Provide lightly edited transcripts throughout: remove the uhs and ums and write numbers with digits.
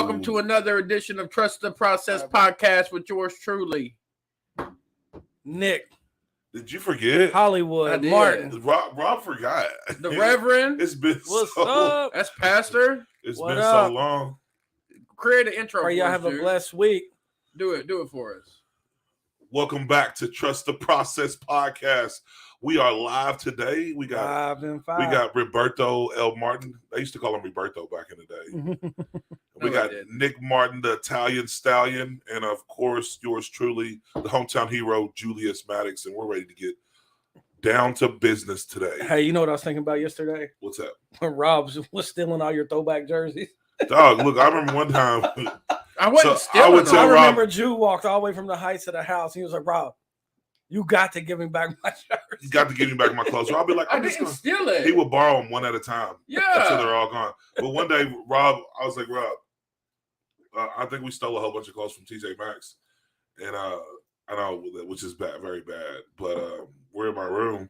welcome to another edition of Trust the Process podcast with yours truly, Nick. Did you forget? Hollywood, Martin. Rob forgot. The Reverend. It's been What's so up? That's Pastor. It's What been up? so long. Create an intro. Pray y'all have a blessed week. Do it for us. Welcome back to Trust the Process podcast. We are live today. We got 5 and 5. we got Roberto L. Martin. They used to call him Roberto back in the day. We got Nick Martin, the Italian Stallion, and of course, yours truly, the hometown hero, Julius Maddox, and we're ready to get down to business today. Hey, you know what I was thinking about yesterday? What's up? When Rob was stealing all your throwback jerseys. Dog, look, I remember one time. I wasn't So, stealing I would them. tell I Rob- remember Jew walked all the way from the heights of the house. He was like, Rob, you got to give him back my jersey. He's got to give me back my clothes. So I'll be like, I I'm just didn't gonna. steal it. He would borrow them one at a time. Yeah. Until they're all gone. But one day, Rob, I was like, Rob, I think we stole a whole bunch of clothes from TJ Maxx. And I know, which is bad, very bad. But we're in my room.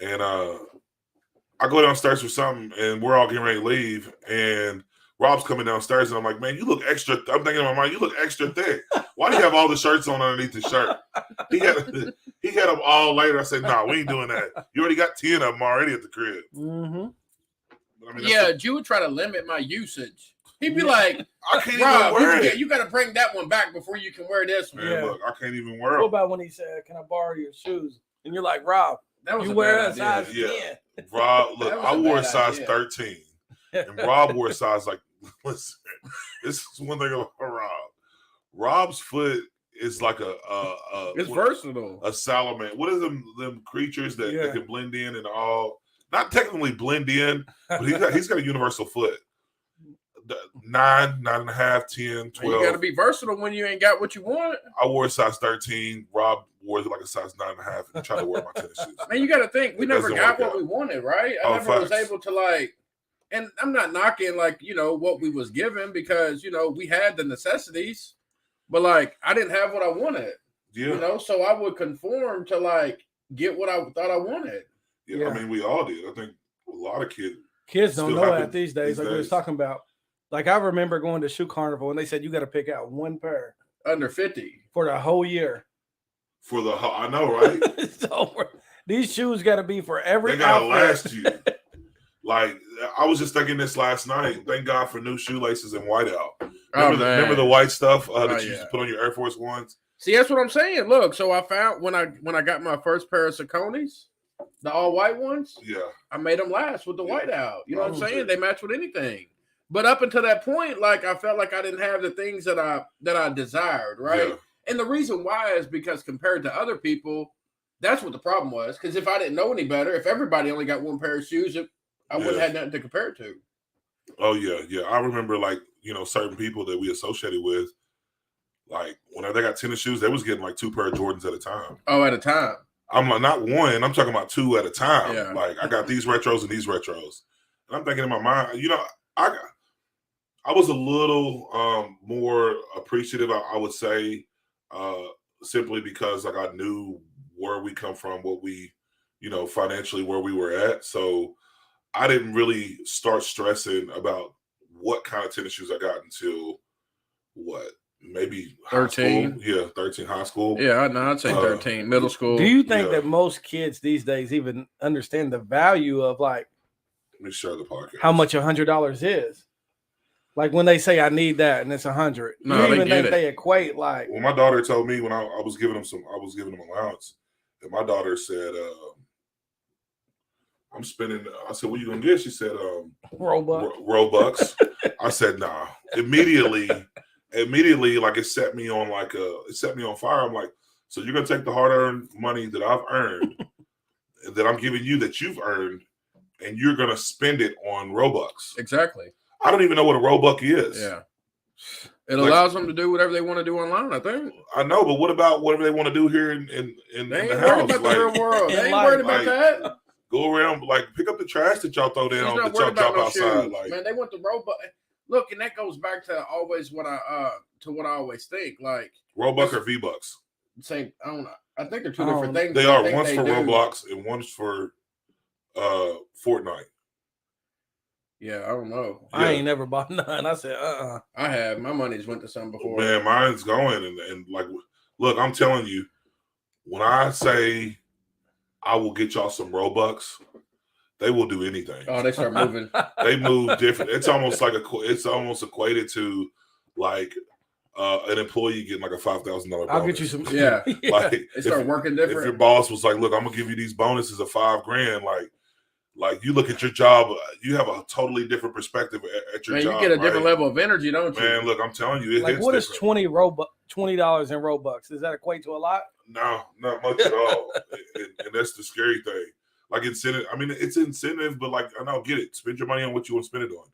And I go downstairs for something, and we're all getting ready to leave. And Rob's coming downstairs, and I'm like, man, you look extra. I'm thinking in my mind, you look extra thick. Why do you have all the shirts on underneath the shirt? He had them all later. I said, nah, we ain't doing that. You already got 10 of them already at the crib. Mm-hmm. I mean, Yeah, Jew would try to limit my usage. He'd be like, I can't Rob, even wear it. you got to bring that one back before you can wear this one. Man, Yeah. look, I can't even wear What them. about when he said, can I borrow your shoes? And you're like, Rob, That was you a wear bad a size idea. 10. Rob, look, That was I a wore a bad size idea. 13, and Rob wore a size like. Listen, this is one thing about Rob. Rob's foot is like It's versatile. a salamander. What are them creatures that can blend in and all? Not technically blend in, but he's got a universal foot. 9, 9.5, 10, 12. You got to be versatile when you ain't got what you want. I wore a size 13. Rob wore like a size 9.5 and tried to wear my tennis shoes. Man, you got to think. We It never doesn't got work what out. we wanted, right? I Oh, never was facts. able to like, and I'm not knocking like, what we was given because, we had the necessities, but like, I didn't have what I wanted, Yeah, so I would conform to like get what I thought I wanted. yeah. I mean, we all did. I think a lot of kids. Kids don't Still know happen that these days, these like we was days. talking about. Like I remember going to Shoe Carnival and they said you got to pick out one pair Under 50. for the whole year. For the I know, right? So these shoes got to be for every They gotta outfit. last you. Like I was just thinking this last night. Thank God for new shoelaces and whiteout. Remember the white stuff that you used to put on your Air Force Ones? See, that's what I'm saying. Look, so I found when I got my first pair of Sauconys, the all white ones, Yeah, I made them last with the Yeah. whiteout. You know what I'm Oh, saying? shit. They match with anything. But up until that point, like I felt like I didn't have the things that I desired, right? Yeah. And the reason why is because compared to other people, that's what the problem was. Because if I didn't know any better, if everybody only got one pair of shoes, I wouldn't have had nothing to compare it to. Oh yeah. I remember certain people that we associated with. Like whenever they got tennis shoes, they was getting like 2 pair of Jordans at a time. Oh, at a time. I'm like, not one. I'm talking about 2 at a time. Yeah. Like I got these retros and these retros, and I'm thinking in my mind, I was a little more appreciative. I would say, simply because like I knew where we come from, what we, financially where we were at. So I didn't really start stressing about what kind of tennis shoes I got until maybe 13. high school. Yeah, 13 high school. Yeah, no, I'd say 13. Middle school. Do you think Yeah. that most kids these days even understand the value of like Let me share the podcast. how much $100 is? Like when they say I need that and it's 100. No, you they even get think it. they equate like Well, my daughter told me when I was giving them allowance, and my daughter said, I'm spending. I said, what you gonna get? She said, Robux. Robux. I said, nah. Immediately, like it set me on fire. I'm like, so you're gonna take the hard-earned money that I've earned, that I'm giving you, that you've earned, and you're gonna spend it on Robux. Exactly. I don't even know what a Robux is. Yeah. It allows them to do whatever they want to do online, I think. I know, but what about whatever they want to do here in They ain't the worried house? about the real world. in They ain't life, worried about that. Go around, like pick up the trash that y'all throw He's down, not that y'all worried about drop no outside. shoes. Like, Man, they want the robot. Look, and that goes back to always what I always think. Like Robux or V-Bucks? same. I think they're two different things. They but I are. think One's they for do. Roblox and one's for Fortnite. Yeah, I don't know. I Yeah. ain't never bought none. I said, I have. My money's went to some before. Man, mine's going and like, look, I'm telling you, when I say I will get y'all some Robux, they will do anything. Oh, they start moving. They move different. It's almost like it's almost equated to like an employee getting like a $5,000. I'll get you some. Yeah. Like They start working if your different. boss was like, "Look, I'm gonna give you these bonuses of $5,000," like you look at your job, you have a totally different perspective at your Man, job. you get a different right? level of energy, don't you? Man, look, I'm telling you, it Like, hits what is different. $20 in Robux? Does that equate to a lot? No, not much at all. And that's the scary thing. Like incentive, I mean, it's incentive, but like I don't get it. Spend your money on what you want to spend it on.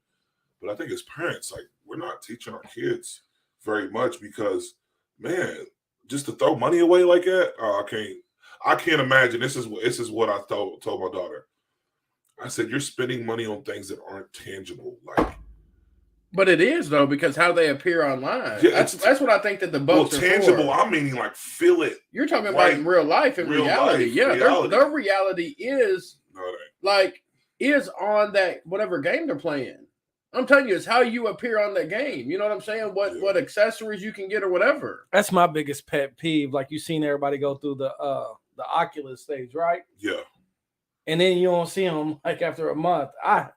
But I think as parents, like we're not teaching our kids very much because, man, just to throw money away like that, I can't imagine. This is what I told my daughter. I said, you're spending money on things that aren't tangible. Like, But it is though, because how they appear online. Yeah, That's what I think that the well, bucks are tangible. for. I'm meaning like feel it. You're talking Right. about in real life, in Real reality. life, Yeah, reality. Their reality is No, it ain't. like is on that whatever game they're playing. I'm telling you, it's how you appear on that game. You know what I'm saying? Yeah. What accessories you can get or whatever. That's my biggest pet peeve. Like you seen everybody go through the Oculus stage, right? Yeah. And then you don't see them like after a month. I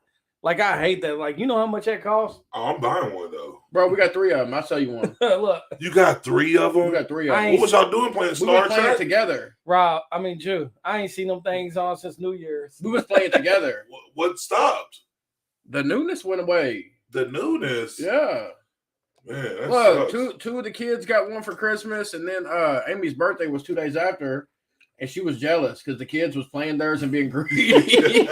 hate that. Like, you know how much that costs? Oh, I'm buying one though. Bro, we got 3 of them. I'll sell you one. Look, You got 3 of them. We got 3 of I them. What was y'all doing playing We Star was playing Trek? together. Rob, Jew, I ain't seen them things on since New Year's. We was playing together. What stopped? The newness went away. The newness. Yeah. Man, that Look, sucks. two of the kids got one for Christmas, and then Amy's birthday was 2 days after, and she was jealous because the kids was playing theirs and being greedy.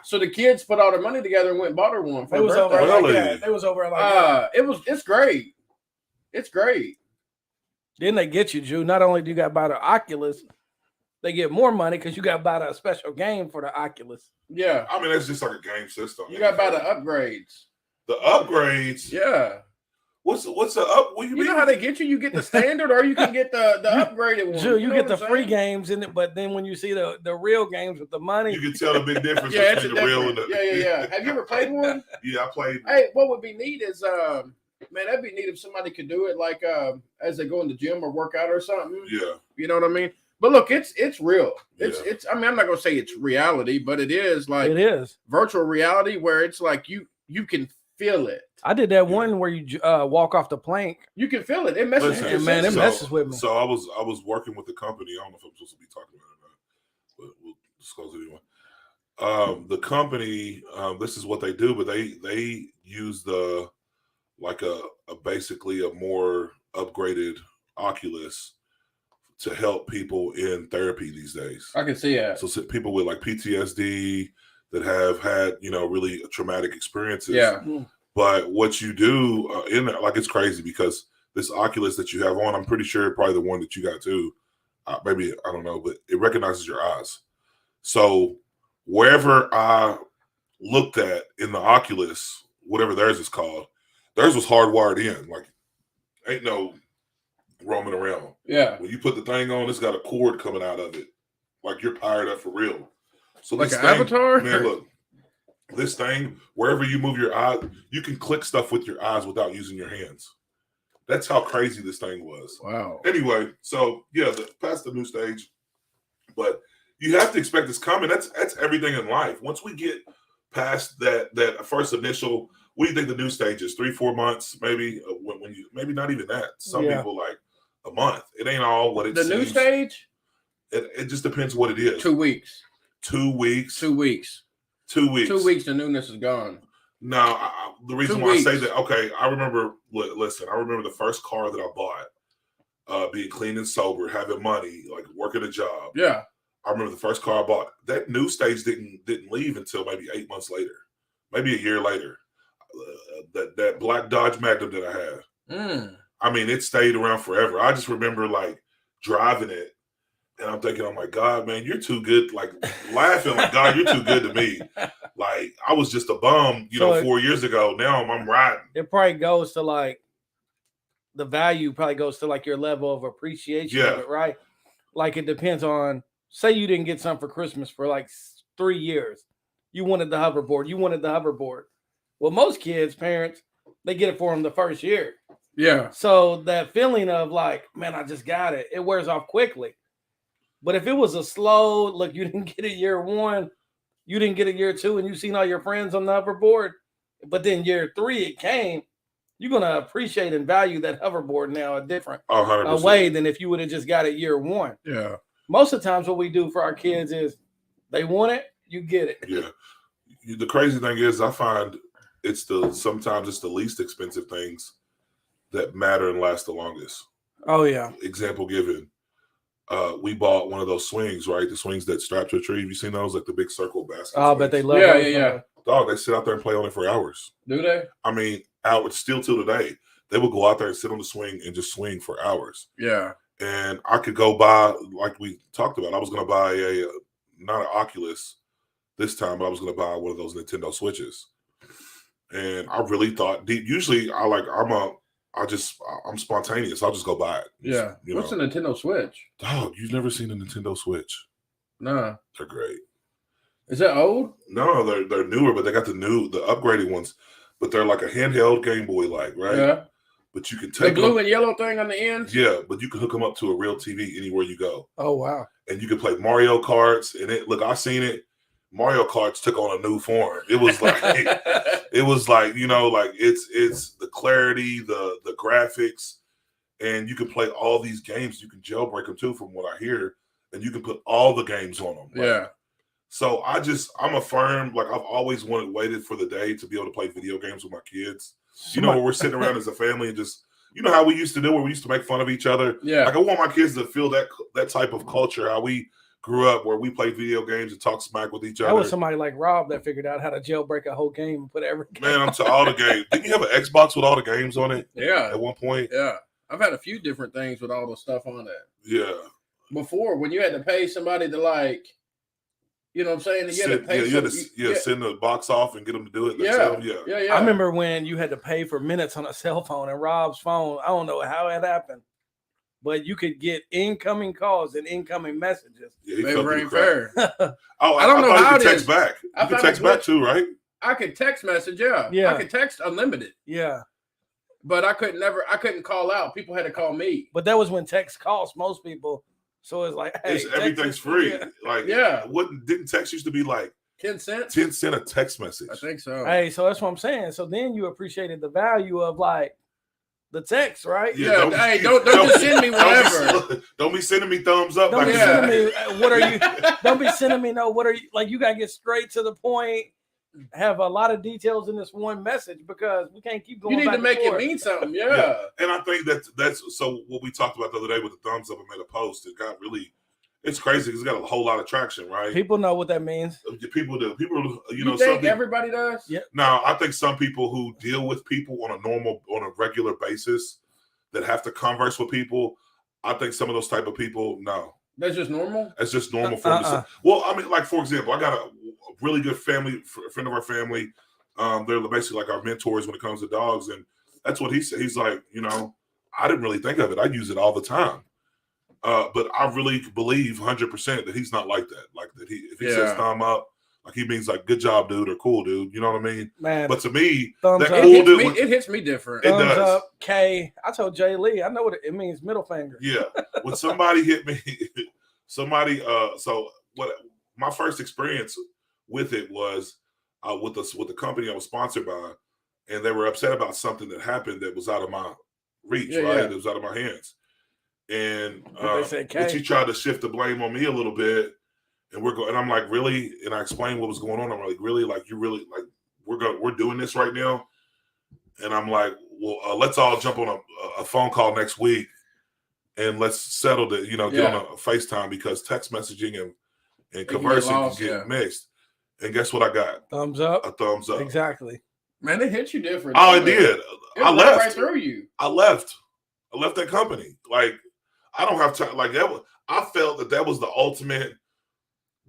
So the kids put all their money together and went and bought her one for They her was over birthday. like Really? that. They was over like that. It's great. It's great. Then they get you, Jew. Not only do you got to buy the Oculus, they get more money because you got to buy a special game for the Oculus. Yeah. I mean, that's just like a game system. You got to buy the upgrades. The upgrades. Yeah. What's the up? What do you You mean? know how they get you? You get the standard or you can get the upgraded one. Jew, you know get what the I'm free saying? games in it, but then when you see the real games with the money, You can tell the big difference Yeah, it's a between the real and difference. the. Yeah. Have you ever played one? Yeah, I played. Hey, what would be neat is man, that'd be neat if somebody could do it like as they go in the gym or work out or something. Yeah, You know what I mean? But look, it's real. It's Yeah. it's I mean, I'm not gonna say it's reality, but it is like it is. virtual reality where it's like you can feel it. I did that one where you walk off the plank. You can feel it. It messes Listen, with your man, it senses. messes with me. So I was working with the company. I don't know if I'm supposed to be talking about it or not, but we'll disclose it anyway. The company, this is what they do, but they use the like a basically a more upgraded Oculus to help people in therapy these days. I can see that. So people with like PTSD that have had really traumatic experiences. Yeah. But what you do in there, like it's crazy because this Oculus that you have on, I'm pretty sure probably the one that you got too. Maybe I don't know, but it recognizes your eyes. So wherever I looked at in the Oculus, whatever theirs is called, theirs was hardwired in. Like ain't no roaming around. Yeah. When you put the thing on, it's got a cord coming out of it, like you're powered up for real. So Like this an thing, avatar? man. Look, this thing, wherever you move your eye, you can click stuff with your eyes without using your hands. That's how crazy this thing was. Wow. Anyway, so yeah, past the new stage, but you have to expect it's coming. That's everything in life. Once we get past that first initial, what do you think the new stage is? 3-4 months, maybe. When you maybe not even that. Some Yeah. people like a month. It ain't all what it The seems. new stage? It just depends what it is. 2 weeks. 2 weeks. 2 weeks. 2 weeks. 2 weeks, the newness is gone. No, the reason 2 why I say weeks. that, okay, I remember. Listen, I remember the first car that I bought, being clean and sober, having money, like working a job. Yeah. I remember the first car I bought. That new stage didn't leave until maybe 8 months later, maybe a year later. That black Dodge Magnum that I had. I mean, it stayed around forever. I just remember like driving it, and I'm thinking, oh my God, man, you're too good. Like laughing, like God, you're too good to me. Like I was just a bum, So 4 years ago. Now I'm riding. It probably goes to like the value probably goes to like your level of appreciation of Yeah. it, right? Like it depends on, say you didn't get something for Christmas for like 3 years. You wanted the hoverboard. Well, most kids, parents, they get it for them the first year. Yeah. So that feeling of like, man, I just got it, it wears off quickly. But if it was a slow, look, you didn't get it year 1, you didn't get it year 2, and you seen all your friends on the hoverboard, but then year 3 it came, you're gonna appreciate and value that hoverboard now a different 100%. way than if you would have just got it year 1. Yeah. Most of the times, what we do for our kids is they want it, you get it. Yeah. The crazy thing is, I find sometimes it's the least expensive things that matter and last the longest. Oh yeah. Example given. We bought one of those swings, right? The swings that strap to a tree. Have you seen those? Like the big circle basket. Oh, but they swings? love Yeah, those, yeah. Dog, they sit out there and play on it for hours. Do they? I mean, hours still till today. They would go out there and sit on the swing and just swing for hours. Yeah. And I could go buy, like we talked about, I was going to buy not an Oculus this time, but I was going to buy one of those Nintendo Switches. And I really thought, usually I'm spontaneous. I'll just go buy it. Yeah. What's a Nintendo Switch? Dog, you've never seen a Nintendo Switch? Nah. They're great. Is that old? No, they're newer, but they got the upgraded ones. But they're like a handheld Game Boy, like, right? Yeah. But you can The take blue and yellow thing on the end? Yeah, but you can hook them up to a real TV anywhere you go. Oh wow. And you can play Mario Karts. And I seen it. Mario Karts took on a new form. It was like it's the clarity, the graphics, and you can play all these games. You can jailbreak them too, from what I hear, and you can put all the games on them. Right? Yeah. So I'm a firm, like I've always waited for the day to be able to play video games with my kids. Where we're sitting around as a family and just, how we used to do, where we used to make fun of each other. Yeah. Like I want my kids to feel that type of culture, how we grew up, where we played video games and talk smack with each other. That was somebody like Rob that figured out how to jailbreak a whole game and put every game. Man, I'm to all the games. Didn't you have an Xbox with all the games on it? Yeah. At one point? Yeah. I've had a few different things with all the stuff on it. Yeah. Before, when you had to pay somebody to like, you know what I'm saying? You had to pay send the box off and get them to do it Yeah. themselves. Yeah. I remember when you had to pay for minutes on a cell phone, and Rob's phone, I don't know how it happened, but you could get incoming calls and incoming messages. Yeah, he Maybe felt ain't pretty fair. Oh, I don't know how you it could text is. back. I You could found text it back glitch. too, right? I could text message, yeah. Yeah. I could text unlimited, Yeah. but I couldn't call out. People had to call me. But that was when text cost most people. So it's like, hey, Everything's free. Yeah. Like, Yeah. Didn't text used to be like 10 cents? 10 cents a text message? I think so. Hey, so that's what I'm saying. So then you appreciated the value of like the text, right? Yeah, don't just send me whatever. Don't be sending me thumbs up. Don't be back sending then. me what are you don't be sending me what are you like, you gotta get straight to the point, have a lot of details in this one message, because we can't keep going. You need back to make and it forth. mean something, yeah. And I think that's so what we talked about the other day with the thumbs up. I made a post. It got really, it's crazy because it got a whole lot of traction, right? People know what that means. People do. People, You think everybody does? Yeah. Now, I think some people who deal with people on a regular basis that have to converse with people, I think some of those type of people, no. That's just normal? It's just normal for them to say. Well, I mean, like, for example, I got a really good friend of our family. They're basically like our mentors when it comes to dogs. And that's what he said. He's like, I didn't really think of it. I use it all the time. But I really believe 100% that he's not like that. Like that if he says thumb up, like he means like good job, dude, or cool, dude. You know what I mean? Man, but to me, thumbs that up. cool dude, It hits me different. It thumbs does. up, K. I told Jay Lee, I know what it means, middle finger. Yeah. When somebody hit me, so what my first experience with it was with the company I was sponsored by, and they were upset about something that happened that was out of my reach, right? Yeah. It was out of my hands. And They said, but "K." she tried to shift the blame on me a little bit, and and I'm like, really? And I explained what was going on. I'm like, really? Like, you really like we're doing this right now? And I'm like, well, let's all jump on a phone call next week, and let's settle that. Get on a FaceTime, because text messaging and conversing can get mixed. And guess what I got? Thumbs up. A thumbs up. Exactly. Man, it hit you different. Oh, it did. It I went left. right through you. I left that company. Like, I don't have time. Like, I felt that was the ultimate.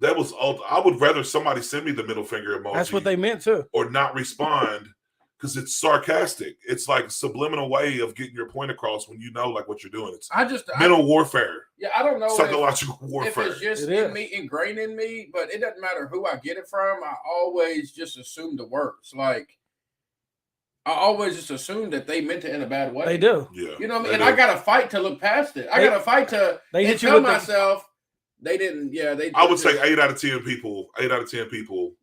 I would rather somebody send me the middle finger emoji. That's what they meant too. Or not respond, because it's sarcastic. It's like a subliminal way of getting your point across when you know like what you're doing. It's mental warfare. Yeah, I don't know. Psychological if warfare. it's just ingrained in me, but it doesn't matter who I get it from. I always just assume the worst. Like, I always just assumed that they meant it in a bad way. They do. Yeah. You know what I mean? They And do. I got to fight to look past it. I They- got to fight to They and hit you tell with the, myself they didn't. Yeah, they. I would say 8 out of 10 people,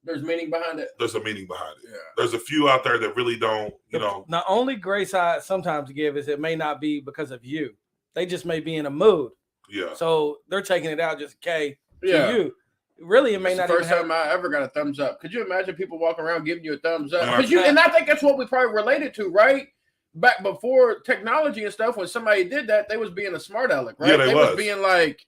there's meaning behind it. there's a meaning behind it. Yeah. There's a few out there that really don't, the only grace I sometimes give is it may not be because of you. They just may be in a mood. yeah. So they're taking it out just to Yeah. you. Really, it may It's the not even first have, time I ever got a thumbs up. Could you imagine people walking around giving you a thumbs up? Yeah. And I think that's what we probably related to, right? Back before technology and stuff, when somebody did that, they was being a smart aleck, right? Yeah, they was was. being like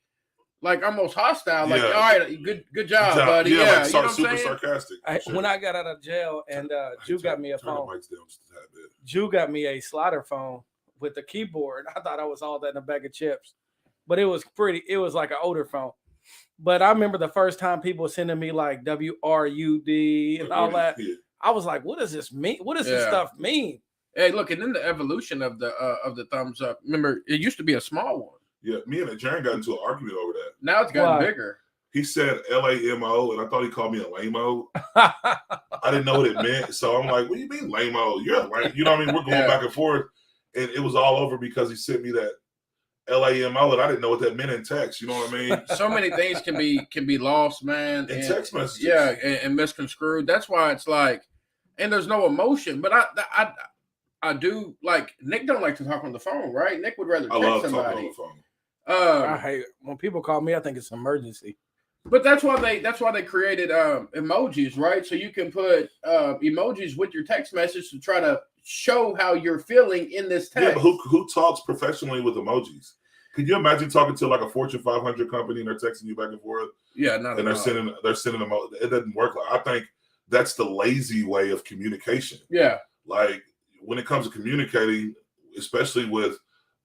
almost hostile. Like, Yeah. all right, good job, buddy. Yeah, Yeah, like you know what I'm super saying? sarcastic. Sure. when I got out of jail and Jew got me a Turn the phone. mics down just a tad bit. Jew got me a slider phone with the keyboard. I thought I was all that in a bag of chips, but it was like an older phone. But I remember the first time people were sending me like WRUD and all that. Yeah. I was like, what does this mean? What does this Yeah. stuff mean? Hey, look, and then the evolution of the thumbs up. Remember, it used to be a small one. Yeah, me and Jaren got into an argument over that. Now it's gotten Why? bigger. He said LAMO, and I thought he called me a lame-o. I didn't know what it meant, so I'm like, "What do you mean lame-o? You're a lame." You know what I mean? We're going Yeah. back and forth, and it was all over because he sent me that LAMO, and I didn't know what that meant in text. You know what I mean? So many things can be lost, man. In and- text messages. Yeah, and misconstrued. That's why it's like, and there's no emotion. But I do like Nick don't like to talk on the phone, right? Nick would rather I text love talking on somebody. the phone. I hate when people call me. I think it's an emergency. But that's why they created emojis, right? So you can put emojis with your text message to try to show how you're feeling in this text. Yeah, but who talks professionally with emojis? Could you imagine talking to like a Fortune 500 company and they're texting you back and forth, Yeah, not and at they're sending them? It doesn't work. I think that's the lazy way of communication. Yeah, Like when it comes to communicating, especially with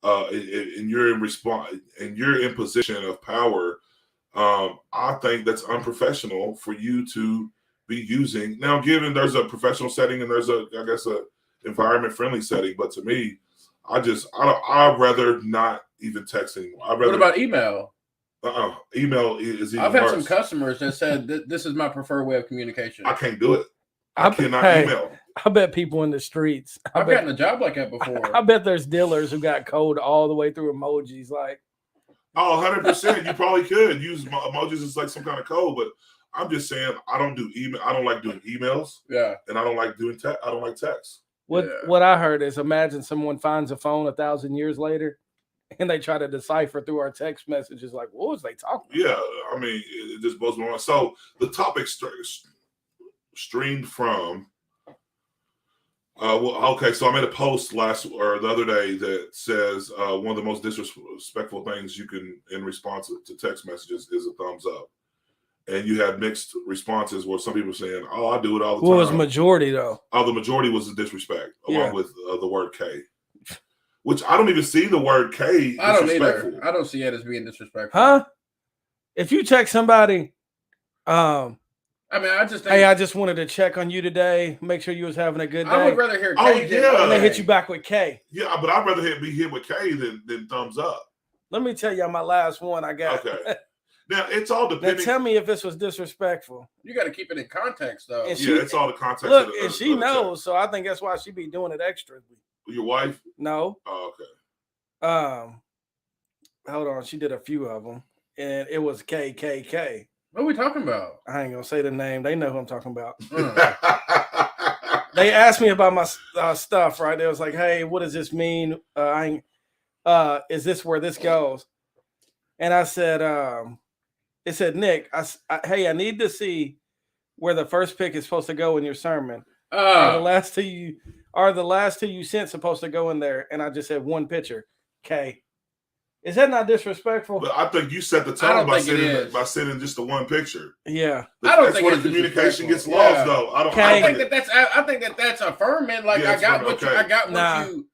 and you're in response and you're in position of power, I think that's unprofessional for you to be using. Now, given there's a professional setting and there's a environment friendly setting, but to me, I'd rather not even text anymore. what about email? Email is even I've had worse. some customers that said this is my preferred way of communication. I can't do it. I cannot email. I bet people in the streets. I've gotten a job like that before. I bet there's dealers who got code all the way through emojis. Like, Oh, 100%. You probably could use emojis as like some kind of code, but I'm just saying I don't do email. I don't like doing emails, Yeah, and I don't like doing text. I don't like text. what I heard is imagine someone finds a phone 1,000 years later and they try to decipher through our text messages. Like, what was they talking about? Yeah, I mean, it just blows my mind. So the topic streamed from. Okay, so I made a post the other day that says one of the most disrespectful things you can in response to text messages is a thumbs up, and you had mixed responses where some people saying, "Oh, I do it all the What time." was majority though? Oh, the majority was the disrespect, Yeah. along with the word K, which I don't even see the word K. I don't disrespectful. either. I don't see it as being disrespectful. Huh? If you text somebody, I mean, I just think hey, I just wanted to check on you today. Make sure you was having a good day. I would rather hear. Oh, K than yeah. and they hit K. you back with K. Yeah, but I'd rather be hit with K than thumbs up. Let me tell you my last one I got. Okay. Now it's all Now depending. tell me if this was disrespectful. You got to keep it in context, though. And Yeah, it's all the context. Look, of the, and of she the knows, so I think that's why she be doing it extra. text. Your wife? No. Oh, okay. Hold on. She did a few of them, and it was KKK. What are we talking about? I ain't gonna say the name. They know who I'm talking about. Mm. They asked me about my stuff, right? They was like, "Hey, what does this mean? Is this where this goes?" And I said, "It said, Nick, hey, I need to see where the first pick is supposed to go in your sermon. Are the last two you sent supposed to go in there?" And I just said one picture. Okay, is that not disrespectful? But I think you set the I tone don't by think it sending is. just the one picture. Yeah. I don't That's think where it's the communication gets disrespectful. lost, Yeah. though. I don't. Okay. I think that's affirming. Like Yeah, I it's got fine, what okay. I got what Nah. you.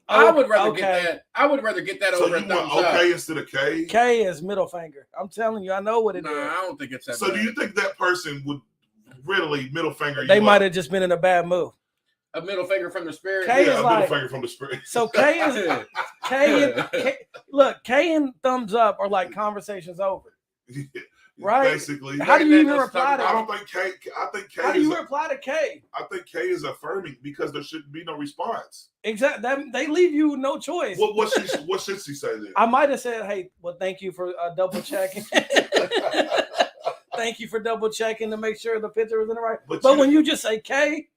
I would rather Okay. get that. I would rather get that So over you a want thumbs okay up. instead of K? K is middle finger. I'm telling you, I know what it Nah, is. I don't think it's that. So do bad. you think that person would readily middle finger? They you might up? have just been in a bad mood. a middle finger from the spirit? K Yeah, is a like- middle finger from the spirit. So K and look, K and thumbs up are like conversations over. right? Basically, How do you even That's reply to? I don't think K. I think K. How do you reply to K? I think K is affirming because there shouldn't be no response. Exactly. They leave you no choice. What should she say then? I might have said, "Hey, well, thank you for double checking. Thank you for double checking to make sure the picture was in the right." But when you just say K,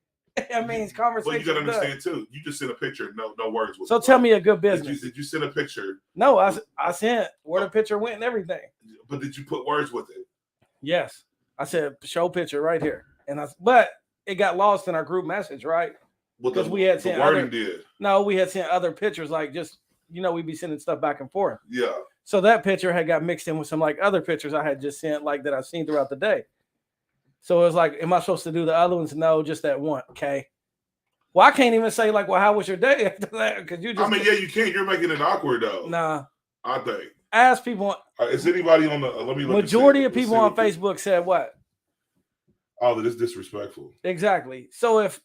I mean, it's conversation. But you gotta understand too. You just sent a picture, no words. With So it, tell right? me a good business. Did you send a picture? No, I sent where the picture went and everything. But did you put words with it? Yes, I said show picture right here, but it got lost in our group message, right? Because we had the sent wording did. No, we had sent other pictures, like just we'd be sending stuff back and forth. Yeah. So that picture had got mixed in with some like other pictures I had just sent, like that I've seen throughout the day. So it was like, am I supposed to do the other ones? No, just that one. Okay. Well, I can't even say like, well, how was your day after that? Because you just. I mean, yeah, you can't. You're making it awkward though. Nah. I think. Ask people. Is anybody on the? Let me look. Majority of people on Facebook said what? Oh, that is disrespectful. Exactly. So if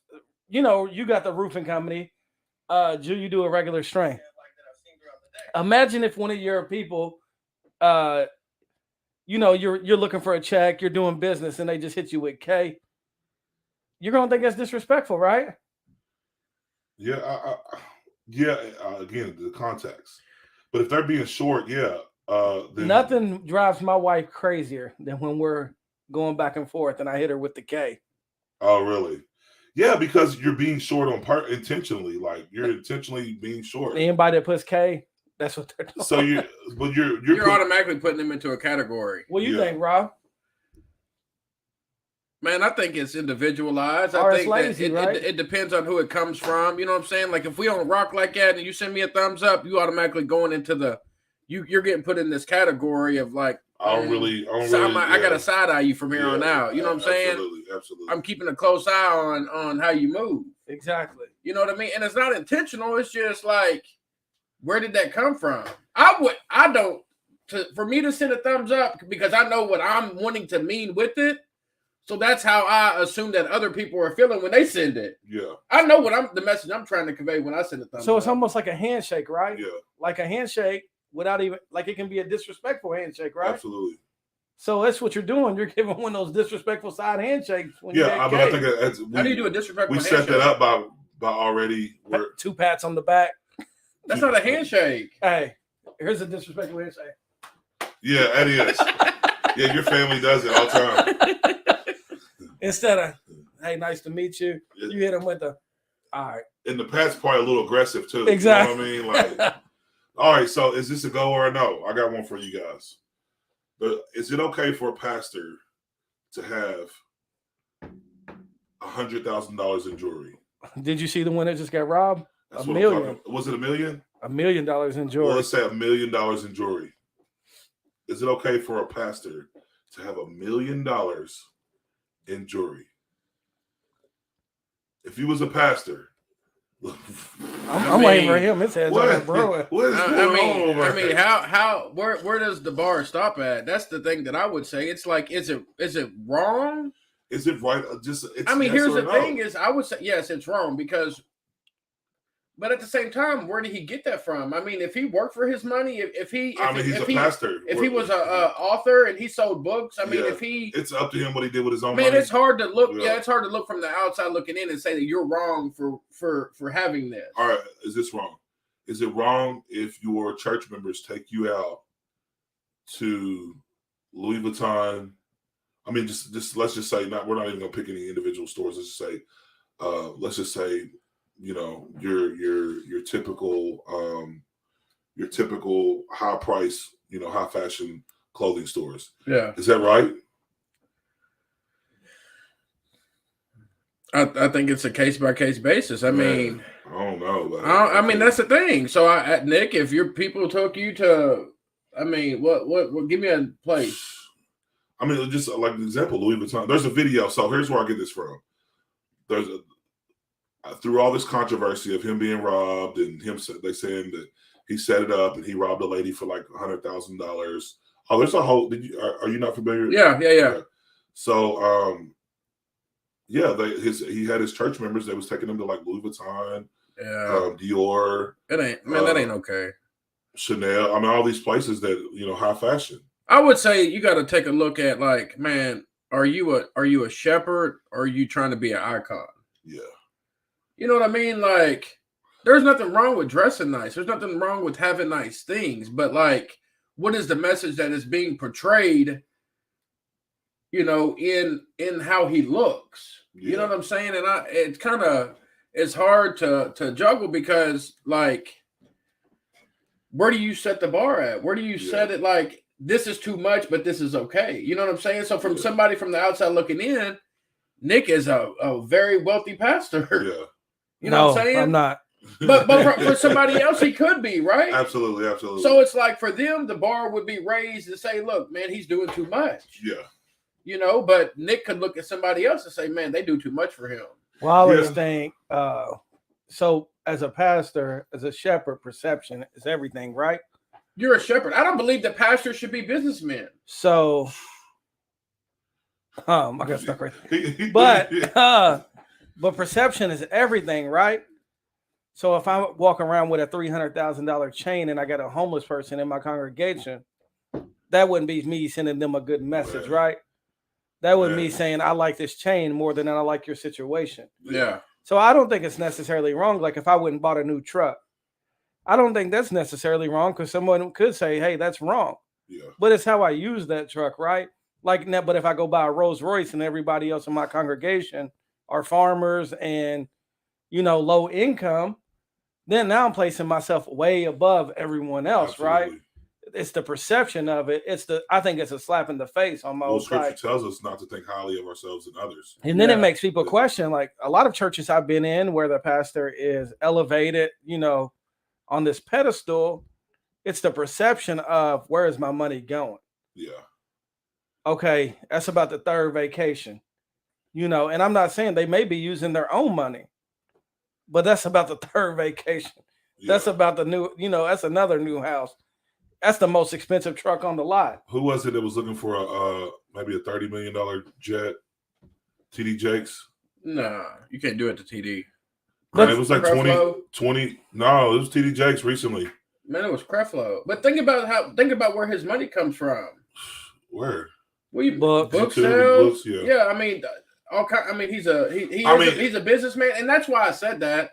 you got the roofing company, you do a regular string. Imagine if one of your people, you're looking for a check, you're doing business, and they just hit you with K. You're gonna think that's disrespectful, right? Yeah, again, the context. But if they're being short, then nothing drives my wife crazier than when we're going back and forth and I hit her with the K. Oh, really? Yeah, because you're being short on intentionally. Like you're intentionally being short. Anybody that puts K, that's what they're doing. So you're automatically putting them into a category. What do you think, Rob? Man, I think it's individualized. Or I it's think lazy, right? it depends on who it comes from. You know what I'm saying? Like if we don't rock like that and you send me a thumbs up, you automatically going into you're getting put in this category of like, I got to side eye you from here on out. You know what I'm saying? Absolutely. I'm keeping a close eye on how you move. Exactly. You know what I mean? And it's not intentional. It's just like, where did that come from? For me to send a thumbs up because I know what I'm wanting to mean with it. So that's how I assume that other people are feeling when they send it. Yeah. I know the message I'm trying to convey when I send a thumbs up. So it's almost like a handshake, right? Yeah. Like a handshake without even, like it can be a disrespectful handshake, right? Absolutely. So that's what you're doing. You're giving one of those disrespectful side handshakes. But I think how do you do a disrespectful handshake? We set that up by already. 2 pats on the back. That's not a handshake. Hey, here's a disrespectful handshake. Yeah, that is. Yeah, your family does it all the time. Instead of, hey, nice to meet you, you hit them with the, all right. And the pat's probably a little aggressive too. Exactly. You know what I mean? Like, all right, so is this a go or a no? I got one for you guys. But is it okay for a pastor to have $100,000 in jewelry? Did you see the one that just got robbed? That's $1 million. Was it $1 million? $1 million in jewelry. Well, let's say $1 million in jewelry. Is it okay for a pastor to have $1 million in jewelry? If he was a pastor, I'm waiting for him. His head's on bro. What is going on over I mean, where does the bar stop at? That's the thing that I would say. It's like, is it wrong? Is it right? Here's the thing: is I would say yes, it's wrong because. But at the same time, where did he get that from? I mean, if he worked for his money, he's a pastor. If he was a author and he sold books, I mean, it's up to him what he did with his own money. It's hard to look. Yeah, it's hard to look from the outside looking in and say that you're wrong for having this. All right, is this wrong? Is it wrong if your church members take you out to Louis Vuitton? I mean, just let's just say we're not even gonna pick any individual stores. Let's just say. You know, your typical high price, high fashion clothing stores. Yeah. Is that right? I think it's a case by case basis. I mean, I don't know. I mean, that's the thing. So, Nick, if your people took you to, I mean, what? Give me a place. I mean, just like an example, Louis Vuitton. There's a video. So here's where I get this from. Through all this controversy of him being robbed and they saying that he set it up and he robbed a lady for like $100,000. Oh, there's a whole. Are you not familiar? Yeah. Okay. So, he had his church members. They was taking him to like Louis Vuitton, Dior. That ain't okay. Chanel. I mean, all these places that high fashion. I would say you got to take a look at like, man, are you a shepherd or are you trying to be an icon? Yeah. You know what I mean? Like, there's nothing wrong with dressing nice. There's nothing wrong with having nice things. But like, what is the message that is being portrayed? You know, in how he looks. Yeah. You know what I'm saying? And it's hard to juggle because like, where do you set the bar at? Where do you set it? Like, this is too much, but this is okay. You know what I'm saying? So from somebody from the outside looking in, Nick is a very wealthy pastor. Yeah. You know what I'm saying? I'm not. But for somebody else, he could be, right? Absolutely, absolutely. So it's like for them, the bar would be raised to say, look, man, he's doing too much. Yeah. You know, but Nick could look at somebody else and say, man, they do too much for him. Well, I always think, so as a pastor, as a shepherd, perception is everything, right? You're a shepherd. I don't believe that pastors should be businessmen. So, I got stuck right there. But perception is everything, right? So if I walk around with a $300,000 chain and I got a homeless person in my congregation, that wouldn't be me sending them a good message, right? That would be me saying, I like this chain more than I like your situation. Yeah. So I don't think it's necessarily wrong. Like if I went and bought a new truck, I don't think that's necessarily wrong because someone could say, hey, that's wrong. Yeah. But it's how I use that truck, right? Like now, but if I go buy a Rolls Royce and everybody else in my congregation are farmers and, you know, low income, then now I'm placing myself way above everyone else, Absolutely. Right? It's the perception of it. I think it's a slap in the face almost. Well, Scripture tells us not to think highly of ourselves and others. And then it makes people question, like a lot of churches I've been in where the pastor is elevated, you know, on this pedestal. It's the perception of where is my money going? Yeah. Okay, that's about the third vacation, you know, and I'm not saying they may be using their own money, but that's about the third vacation. Yeah. That's about the new, you know, that's another new house. That's the most expensive truck on the lot. Who was it that was looking for maybe a $30 million jet? TD Jakes? Nah, you can't do it to TD. Man, it was like 20. No, it was TD Jakes recently. Man, it was Creflo. But think about where his money comes from. Where? Well, book sales. Books, yeah. Yeah, I mean, he's a businessman, and that's why I said that.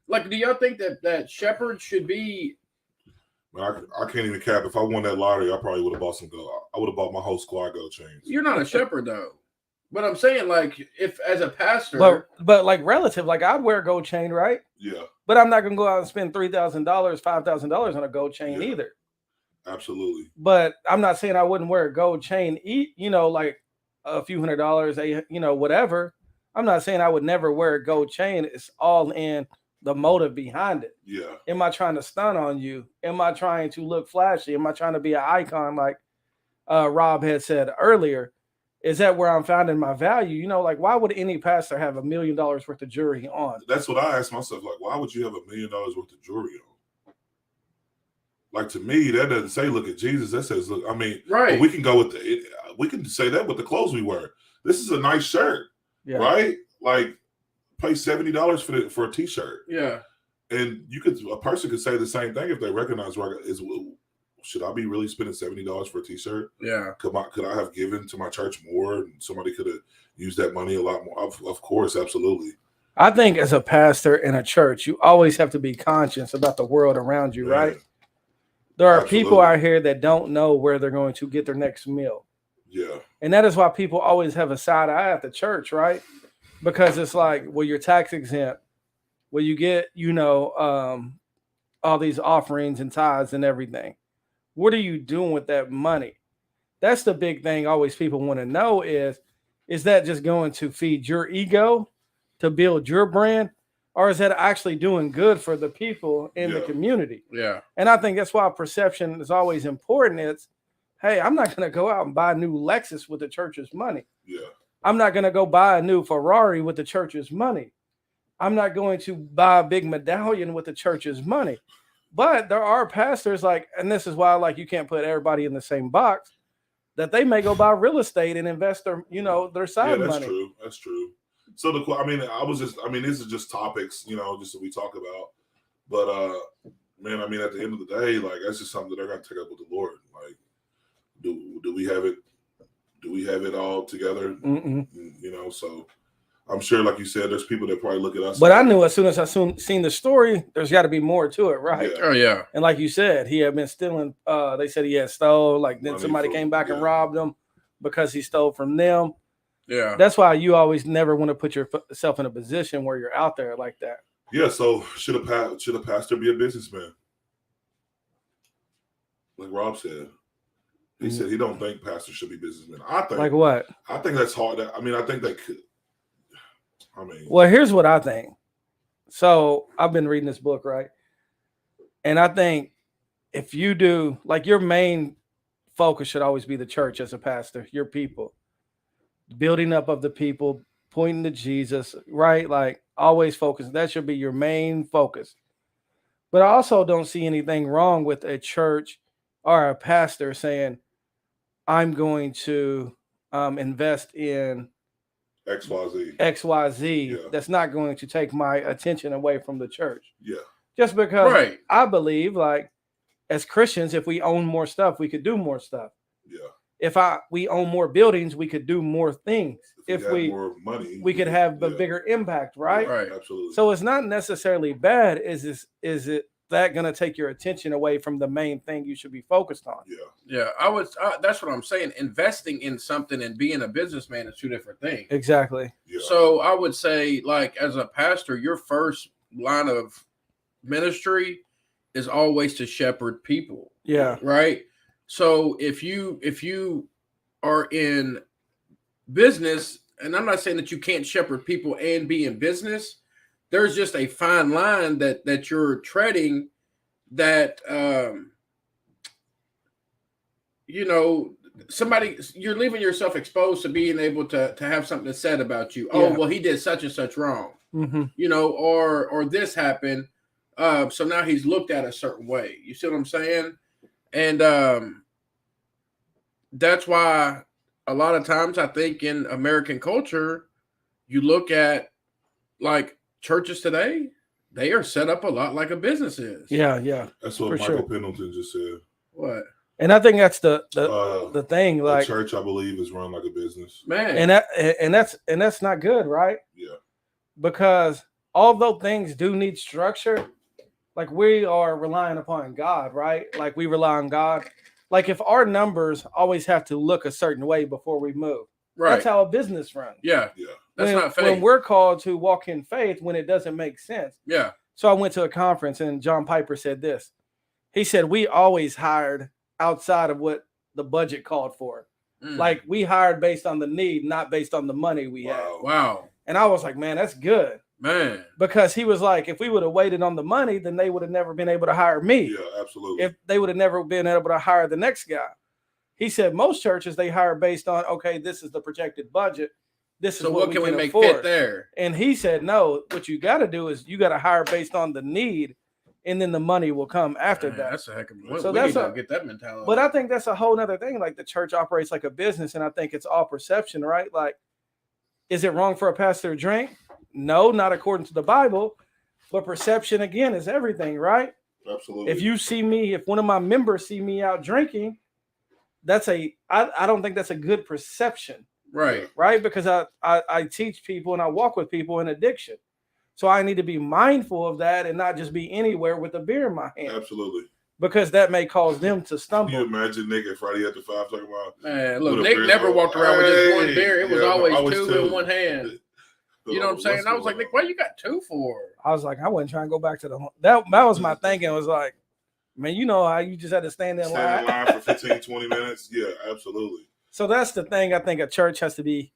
Like, do y'all think that Shepherd should be? I can't even cap. If I won that lottery, I probably would have bought some gold. I would have bought my whole squad gold chains. You're not a shepherd though. But I'm saying, like, if as a pastor, but like relative, like I'd wear a gold chain, right? Yeah. But I'm not gonna go out and spend $3,000, $5,000 on a gold chain either. Absolutely. But I'm not saying I wouldn't wear a gold chain, you know, like a few $100s, you know, whatever. I'm not saying I would never wear a gold chain. It's all in the motive behind it. Yeah. Am I trying to stun on you? Am I trying to look flashy? Am I trying to be an icon like Rob had said earlier? Is that where I'm finding my value? You know, like why would any pastor have $1 million worth of jewelry on? That's what I asked myself. Like, why would you have $1 million worth of jewelry on? Like to me, that doesn't say look at Jesus. That says look. I mean, right? We can go with we can say that with the clothes we wear. This is a nice shirt, right? Like, pay $70 for a t-shirt. Yeah, and a person could say the same thing if they recognize should I be really spending $70 for a t-shirt? Yeah. Could I have given to my church more and somebody could have used that money a lot more? Of course, absolutely. I think as a pastor in a church, you always have to be conscious about the world around you, right? There are people out here that don't know where they're going to get their next meal. Yeah. And that is why people always have a side eye at the church, right? Because it's like, well, you're tax exempt. Well, you get, you know, all these offerings and tithes and everything. What are you doing with that money? That's the big thing always people want to know is that just going to feed your ego to build your brand? Or is that actually doing good for the people in the community? Yeah. And I think that's why perception is always important. It's, hey, I'm not going to go out and buy a new Lexus with the church's money. Yeah. I'm not going to go buy a new Ferrari with the church's money. I'm not going to buy a big medallion with the church's money. But there are pastors like, and this is why like you can't put everybody in the same box, that they may go buy real estate and invest their, you know, their side money. Yeah, true. That's true. So this is just topics, you know, just that we talk about. But man, I mean, at the end of the day, like that's just something that they're gonna take up with the Lord. Like do we have it? Do we have it all together? Mm-mm. You know, so I'm sure, like you said, there's people that probably look at us. But I knew as soon as I seen the story, there's got to be more to it, right? Yeah. Oh yeah. And like you said, he had been stealing. They said he had stole. Like then somebody came back and robbed him because he stole from them. Yeah. That's why you always never want to put yourself in a position where you're out there like that. Yeah. So should a pastor be a businessman? Like Rob said, he said he don't think pastors should be businessmen. I think like what? I think that's hard. I mean, I think they could. Well, here's what I think. So I've been reading this book, right? And I think if you do, like, your main focus should always be the church as a pastor, your people, building up of the people, pointing to Jesus, right? Like, always focus. That should be your main focus. But I also don't see anything wrong with a church or a pastor saying, I'm going to invest in XYZ Yeah. that's not going to take my attention away from the church. Yeah. Just because Right. I believe, like, as Christians, if we own more stuff, we could do more stuff. Yeah. If we own more buildings, we could do more things. If we had more money, we could have a bigger impact, right? Right. Absolutely. So it's not necessarily bad. Is it that going to take your attention away from the main thing you should be focused on? Yeah. Yeah. That's what I'm saying. Investing in something and being a businessman is two different things. Exactly. Yeah. So I would say, like, as a pastor, your first line of ministry is always to shepherd people. Yeah. Right. So if you are in business, and I'm not saying that you can't shepherd people and be in business, there's just a fine line that you're treading that you're leaving yourself exposed to being able to have something said about you. Oh, well, he did such and such wrong. Mm-hmm. Or this happened. So now he's looked at a certain way. You see what I'm saying? And that's why a lot of times I think in American culture, you look at, like, churches today, they are set up a lot like a business is. Yeah, yeah. That's what Michael Pendleton just said. What? And I think that's the thing. Like, the church, I believe, is run like a business. Man. And that's not good, right? Yeah. Because although things do need structure, like, we are relying upon God, right? Like, we rely on God. Like, if our numbers always have to look a certain way before we move, right. That's how a business runs. Yeah. Yeah. That's not faith. When we're called to walk in faith when it doesn't make sense. Yeah. So I went to a conference and John Piper said this. He said, we always hired outside of what the budget called for. Like, we hired based on the need, not based on the money we had. Wow. And I was like, man, that's good. Man. Because he was like, if we would have waited on the money, then they would have never been able to hire me. Yeah, absolutely. If they would have never been able to hire the next guy. He said most churches, they hire based on, okay, this is the projected budget. This is what we can make afford. Fit there? And he said, no, what you got to do is you got to hire based on the need, and then the money will come after that. That's a heck of a so we need to get that mentality. But I think that's a whole nother thing. Like, the church operates like a business, and I think it's all perception, right? Like, is it wrong for a pastor to drink? No, not according to the Bible. But perception, again, is everything, right? Absolutely. If one of my members see me out drinking, I don't think that's a good perception. Right. Right? Because I teach people and I walk with people in addiction. So I need to be mindful of that and not just be anywhere with a beer in my hand. Absolutely. Because that may cause them to stumble. Can you imagine Nick at Friday After 5 talking about? Man, look, Nick never walked around with just one beer. It was always two in one hand. You know what I'm saying? I was like, Nick, what you got two for? I was like, I wasn't trying to go back to the home. That was my thinking. It was like, man, you know how you just had to stand in line for 15, 20 minutes? Yeah, absolutely. So that's the thing I think a church has to be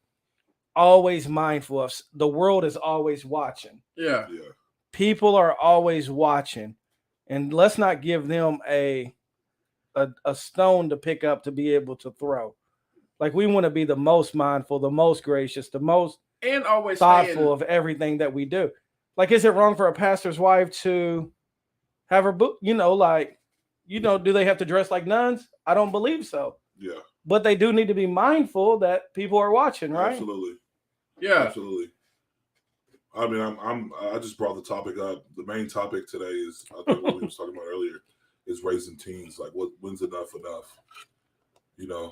always mindful of. The world is always watching. Yeah. People are always watching. And let's not give them a stone to pick up to be able to throw. Like, we want to be the most mindful, the most gracious, the most and always thoughtful of everything that we do. Like, is it wrong for a pastor's wife to have her book? Do they have to dress like nuns? I don't believe so. Yeah. But they do need to be mindful that people are watching, right? Absolutely. Yeah. Absolutely. I mean, I just brought the topic up. The main topic today is, I think what we were talking about earlier, is raising teens. Like, when's enough?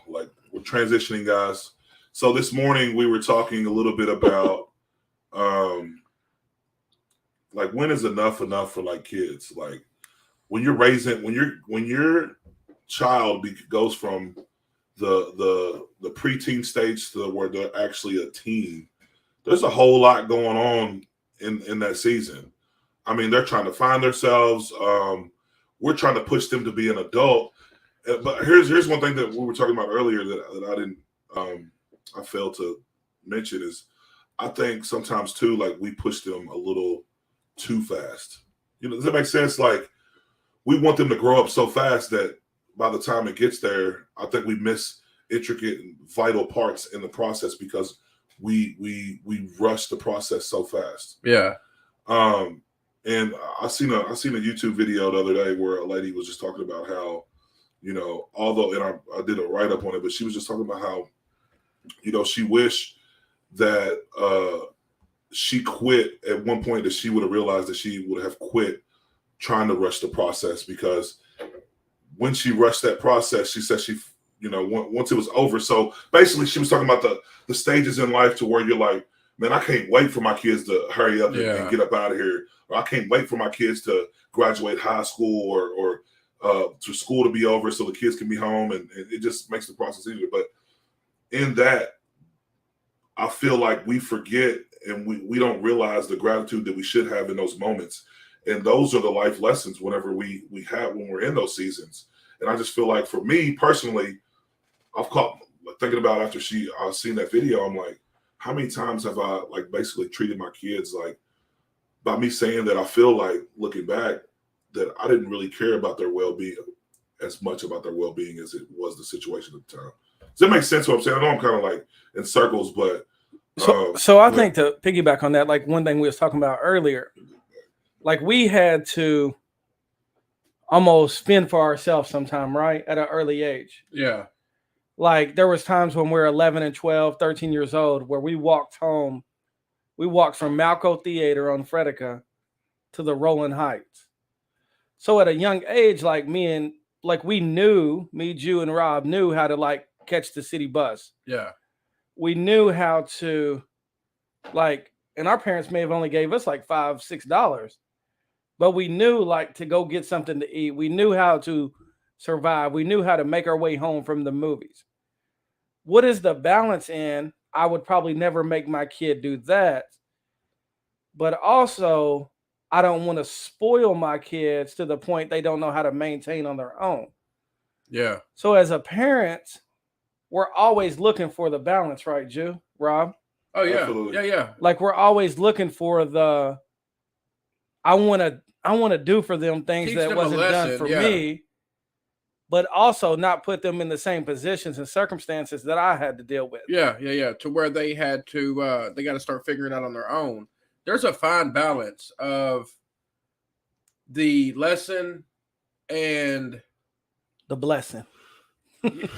like we're transitioning guys. So this morning we were talking a little bit about like when is enough for like kids? Like when you're raising, when your child goes from the preteen stage to where they're actually a teen, there's a whole lot going on in that season. I mean, they're trying to find themselves. We're trying to push them to be an adult. But here's one thing that we were talking about earlier that I didn't I failed to mention is I think sometimes too, like we push them a little too fast. Does that make sense? Like we want them to grow up so fast that by the time it gets there, I think we miss intricate and vital parts in the process because we rush the process so fast. Yeah. And I seen a YouTube video the other day where a lady was just talking about how, although, and I did a write up on it, but she was just talking about how, she wished that she quit at one point, that she would have realized that she would have quit trying to rush the process, because when she rushed that process, she said she, once it was over. So basically she was talking about the stages in life to where you're like, man, I can't wait for my kids to hurry up and get up out of here. Or I can't wait for my kids to graduate high school or to school to be over so the kids can be home. And it just makes the process easier. But in that, I feel like we forget and we don't realize the gratitude that we should have in those moments. And those are the life lessons whenever we have when we're in those seasons. And I just feel like for me personally, I've caught thinking about after I've seen that video, I'm like, how many times have I like basically treated my kids like by me saying that I feel like looking back that I didn't really care about their well-being as much about their well-being as it was the situation at the time. Does that make sense what I'm saying? I know I'm kind of like in circles, but so I think to piggyback on that, like one thing we was talking about earlier, like we had to almost fend for ourselves sometime, right? At an early age. Yeah. Like there was times when we were 11 and 12, 13 years old, where we walked home. We walked from Malco Theater on Fredica to the Rowland Heights. So at a young age, like me, Ju and Rob knew how to like catch the city bus. Yeah. We knew how to like, and our parents may have only gave us like $5, $6, but we knew like to go get something to eat. We knew how to survive. We knew how to make our way home from the movies. What is the balance in? I would probably never make my kid do that. But also, I don't want to spoil my kids to the point they don't know how to maintain on their own. Yeah. So as a parent, we're always looking for the balance, right, Ju? Rob? Oh, yeah. Absolutely. Yeah. Like we're always looking for the I want to do for them things that wasn't done for me, but also not put them in the same positions and circumstances that I had to deal with. Yeah. To where they had to, they got to start figuring it out on their own. There's a fine balance of the lesson and the blessing.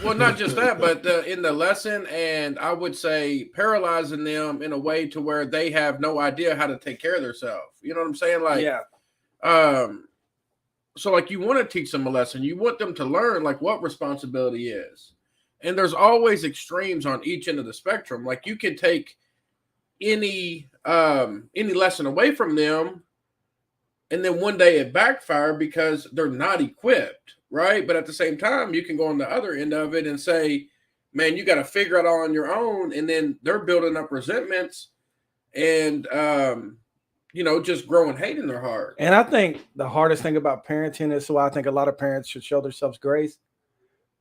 Well, not just that, but in the lesson, and I would say paralyzing them in a way to where they have no idea how to take care of themselves. You know what I'm saying? Like, yeah. So like you want to teach them a lesson. You want them to learn like what responsibility is. And there's always extremes on each end of the spectrum. Like you can take any lesson away from them, and then one day it backfire because they're not equipped, right? But at the same time, you can go on the other end of it and say, man, you got to figure it all on your own. And then they're building up resentments and, just growing hate in their heart. And I think the hardest thing about parenting is why I think a lot of parents should show themselves grace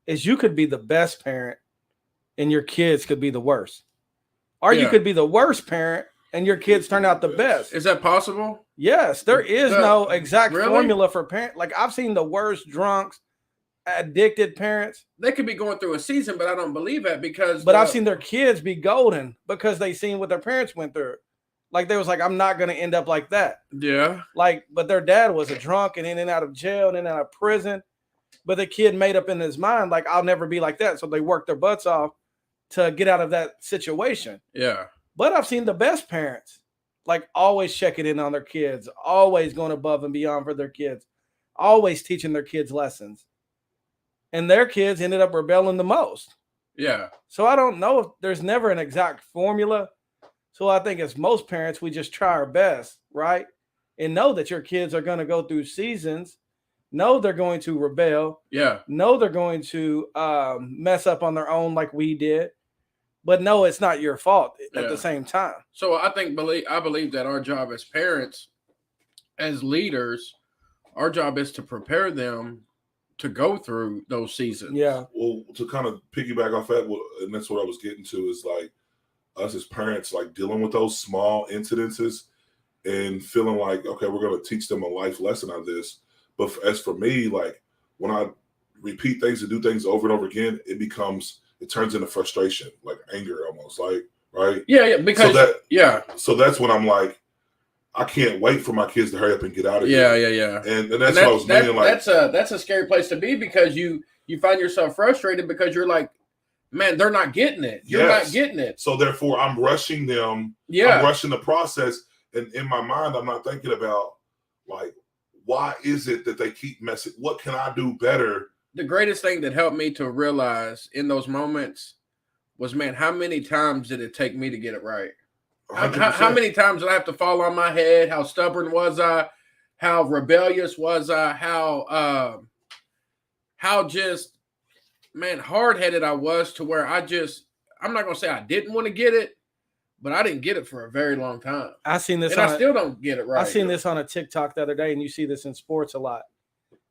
is you could be the best parent and your kids could be the worst. Or you could be the worst parent and your kids turn out the best. Is that possible? Yes, there is no exact formula for parent. Like I've seen the worst drunks, addicted parents. They could be going through a season, but I don't believe that because. But I've seen their kids be golden because they seen what their parents went through. Like they was like, I'm not going to end up like that. Yeah. Like, but their dad was a drunk and in and out of jail and in and out of prison. But the kid made up in his mind, like, I'll never be like that. So they worked their butts off to get out of that situation. Yeah. But I've seen the best parents, like always checking in on their kids, always going above and beyond for their kids, always teaching their kids lessons. and their kids ended up rebelling the most. Yeah. So I don't know if there's never an exact formula. So I think as most parents, we just try our best, right? And know that your kids are going to go through seasons, know they're going to rebel, know they're going to mess up on their own like we did, but no, it's not your fault at the same time. So I believe that our job as parents, as leaders, our job is to prepare them to go through those seasons. Yeah. Well, to kind of piggyback off that, and that's what I was getting to, is like us as parents, like dealing with those small incidences and feeling like, okay, we're going to teach them a life lesson on this. But as for me, like when I repeat things and do things over and over again, it turns into frustration, like anger almost, like, right? Yeah, because so that's when I'm like, I can't wait for my kids to hurry up and get out of here. Yeah. And that's what I was meaning. Like that's a scary place to be, because you find yourself frustrated because you're like, man, they're not getting it. You're not getting it. So therefore, I'm rushing them. I'm rushing the process, and in my mind, I'm not thinking about like, why is it that they keep messing? What can I do better? The greatest thing that helped me to realize in those moments was, man, how many times did it take me to get it right? How many times did I have to fall on my head? How stubborn was I? How rebellious was I? How just, man, hard-headed I was, to where I'm not going to say I didn't want to get it, but I didn't get it for a very long time. I seen this, and I still don't get it right. I seen this on a TikTok the other day, and you see this in sports a lot.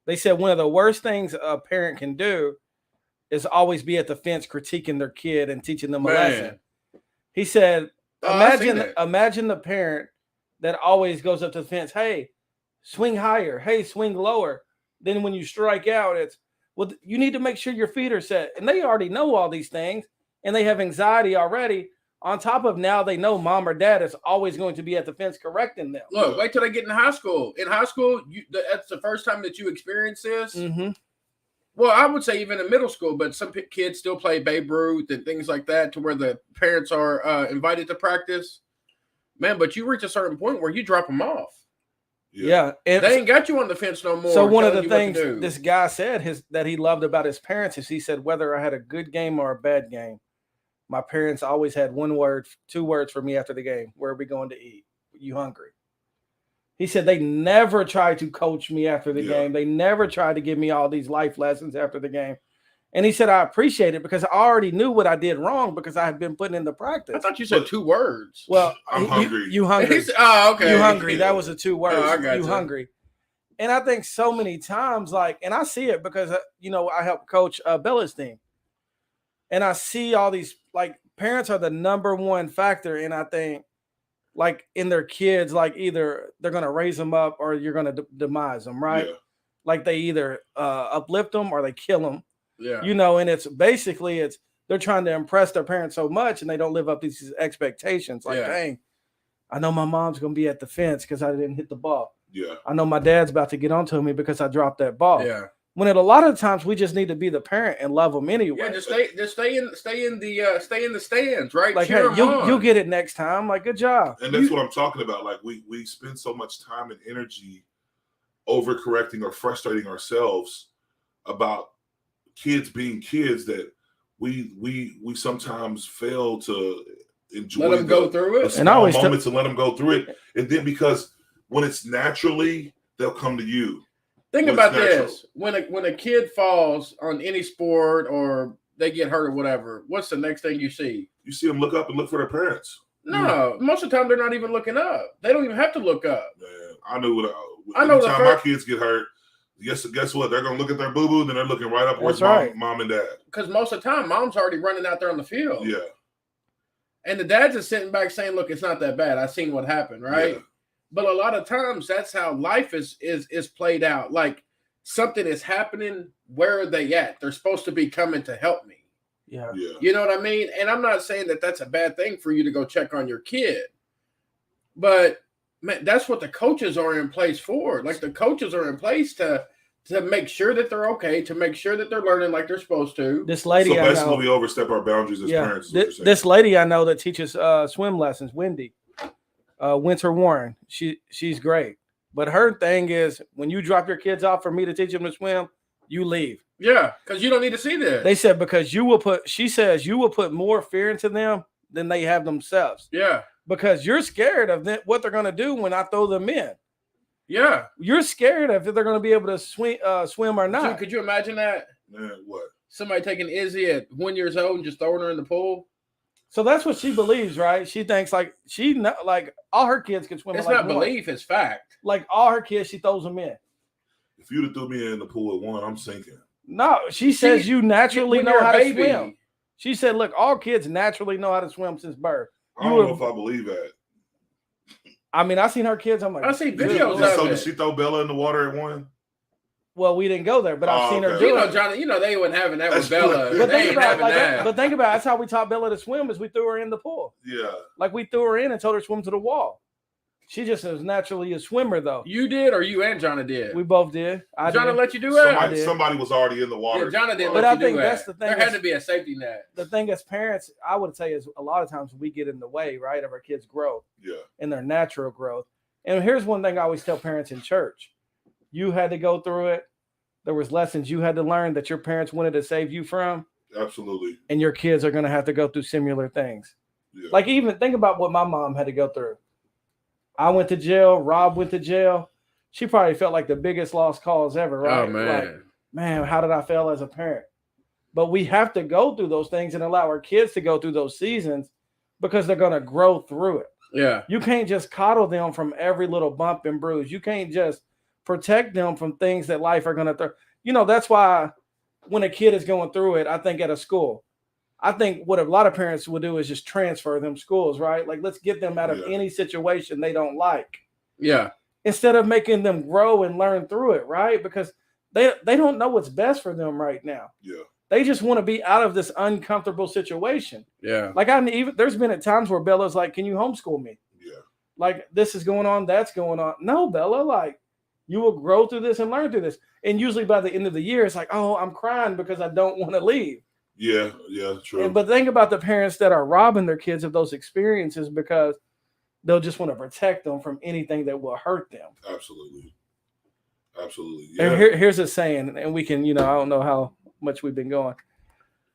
They said one of the worst things a parent can do is always be at the fence critiquing their kid and teaching them a lesson. He said, imagine the parent that always goes up to the fence, hey, swing higher, hey, swing lower. Then when you strike out, it's, well, you need to make sure your feet are set. And they already know all these things, and they have anxiety already. On top of now, they know mom or dad is always going to be at the fence correcting them. Look, wait till they get in high school. In high school, that's the first time that you experience this. Mm-hmm. Well, I would say even in middle school, but some kids still play Babe Ruth and things like that, to where the parents are invited to practice. Man, but you reach a certain point where you drop them off. Yeah. They ain't got you on the fence no more. So one of the things this guy said that he loved about his parents is, he said, whether I had a good game or a bad game, my parents always had two words for me after the game. Where are we going to eat? You hungry? He said they never tried to coach me after the game. They never tried to give me all these life lessons after the game. And he said, I appreciate it because I already knew what I did wrong because I had been putting into practice. I thought you said 2 words. Well, I'm hungry. You hungry. Oh, okay. You hungry. That was the 2 words. I got you hungry. And I think so many times, like, and I see it because, I help coach Bella's team. And I see all these, like, parents are the number one factor. And I think, like, in their kids, like, either they're going to raise them up or you're going to demise them, right? Yeah. Like, they either uplift them or they kill them. Yeah. And it's basically, they're trying to impress their parents so much and they don't live up to these expectations. Like, dang, I know my mom's going to be at the fence because I didn't hit the ball. Yeah. I know my dad's about to get onto me because I dropped that ball. Yeah. When a lot of times we just need to be the parent and love them anyway. Yeah, just stay in the stands, right? Like, hey, you'll get it next time. Like, good job. And that's what I'm talking about. Like, we spend so much time and energy overcorrecting or frustrating ourselves about kids being kids that we sometimes fail to enjoy. Let them go through it, and always moments and let them go through it. And then because when it's naturally, they'll come to you. Think about this: when a kid falls on any sport or they get hurt or whatever, what's the next thing you see? You see them look up and look for their parents. No, most of the time they're not even looking up. They don't even have to look up. Man, I know anytime my kids get hurt, guess what? They're gonna look at their boo-boo, then they're looking right up where's mom and dad. Because most of the time, mom's already running out there on the field. Yeah. And the dad's just sitting back saying, "Look, it's not that bad. I seen what happened, right?" Yeah. But a lot of times that's how life is played out. Like, something is happening. Where are they at? They're supposed to be coming to help me. Yeah. You know what I mean? And I'm not saying that that's a bad thing for you to go check on your kid. But, man, that's what the coaches are in place for. Like, the coaches are in place to make sure that they're okay, to make sure that they're learning like they're supposed to. This lady, so basically we overstep our boundaries as parents. This lady I know that teaches swim lessons, Wendy. Winter Warren, she's great, but her thing is when you drop your kids off for me to teach them to swim, you leave. Yeah, because you don't need to see this. They said because she says you will put more fear into them than they have themselves. Yeah. Because you're scared of what they're going to do when I throw them in. Yeah. You're scared of if they're going to be able to swim or not. Dude, could you imagine that? Man, what? Somebody taking Izzy at 1 year old and just throwing her in the pool. So that's what she believes, right? She thinks like all her kids can swim. It's not belief, it's fact. Like all her kids, she throws them in. If you'd have threw me in the pool at 1, I'm sinking. No, she says you naturally know how to swim. She said, look, all kids naturally know how to swim since birth. I don't know if I believe that. I mean, I seen her kids. I'm like, I see videos of it. So did she throw Bella in the water at 1? Well, we didn't go there, but I've seen her do it. Johnny, they wasn't having that with Bella. But think about it, but think about it. That's how we taught Bella to swim is we threw her in the pool. Yeah. Like we threw her in and told her to swim to the wall. She just is naturally a swimmer, though. You did, or you and Johnny did? We both did. Johnny let you do it? Somebody was already in the water. Yeah, Johnny did. But I think that's the thing. There had to be a safety net. The thing as parents, I would say, is a lot of times we get in the way, right, of our kids' growth. Yeah. And their natural growth. And here's one thing I always tell parents in church. You had to go through it. There was lessons you had to learn that your parents wanted to save you from. Absolutely. And your kids are going to have to go through similar things. Yeah. Like even think about what my mom had to go through. I went to jail. Rob went to jail. She probably felt like the biggest lost cause ever, right? Oh, man. Like, man, how did I fail as a parent? But we have to go through those things and allow our kids to go through those seasons because they're going to grow through it. Yeah. You can't just coddle them from every little bump and bruise. You can't just protect them from things that life are going to throw. That's why when a kid is going through it, I think at a school, I think what a lot of parents would do is just transfer them schools, right? Like, let's get them out of any situation they don't like. Yeah. Instead of making them grow and learn through it, right? Because they don't know what's best for them right now. Yeah. They just want to be out of this uncomfortable situation. Yeah. Like there's been at times where Bella's like, can you homeschool me? Yeah. Like this is going on, that's going on. No, Bella, like you will grow through this and learn through this. And usually by the end of the year, it's like, oh, I'm crying because I don't want to leave. Yeah, true. But think about the parents that are robbing their kids of those experiences because they'll just want to protect them from anything that will hurt them. Absolutely. Yeah. And here's a saying, and we can, I don't know how much we've been going,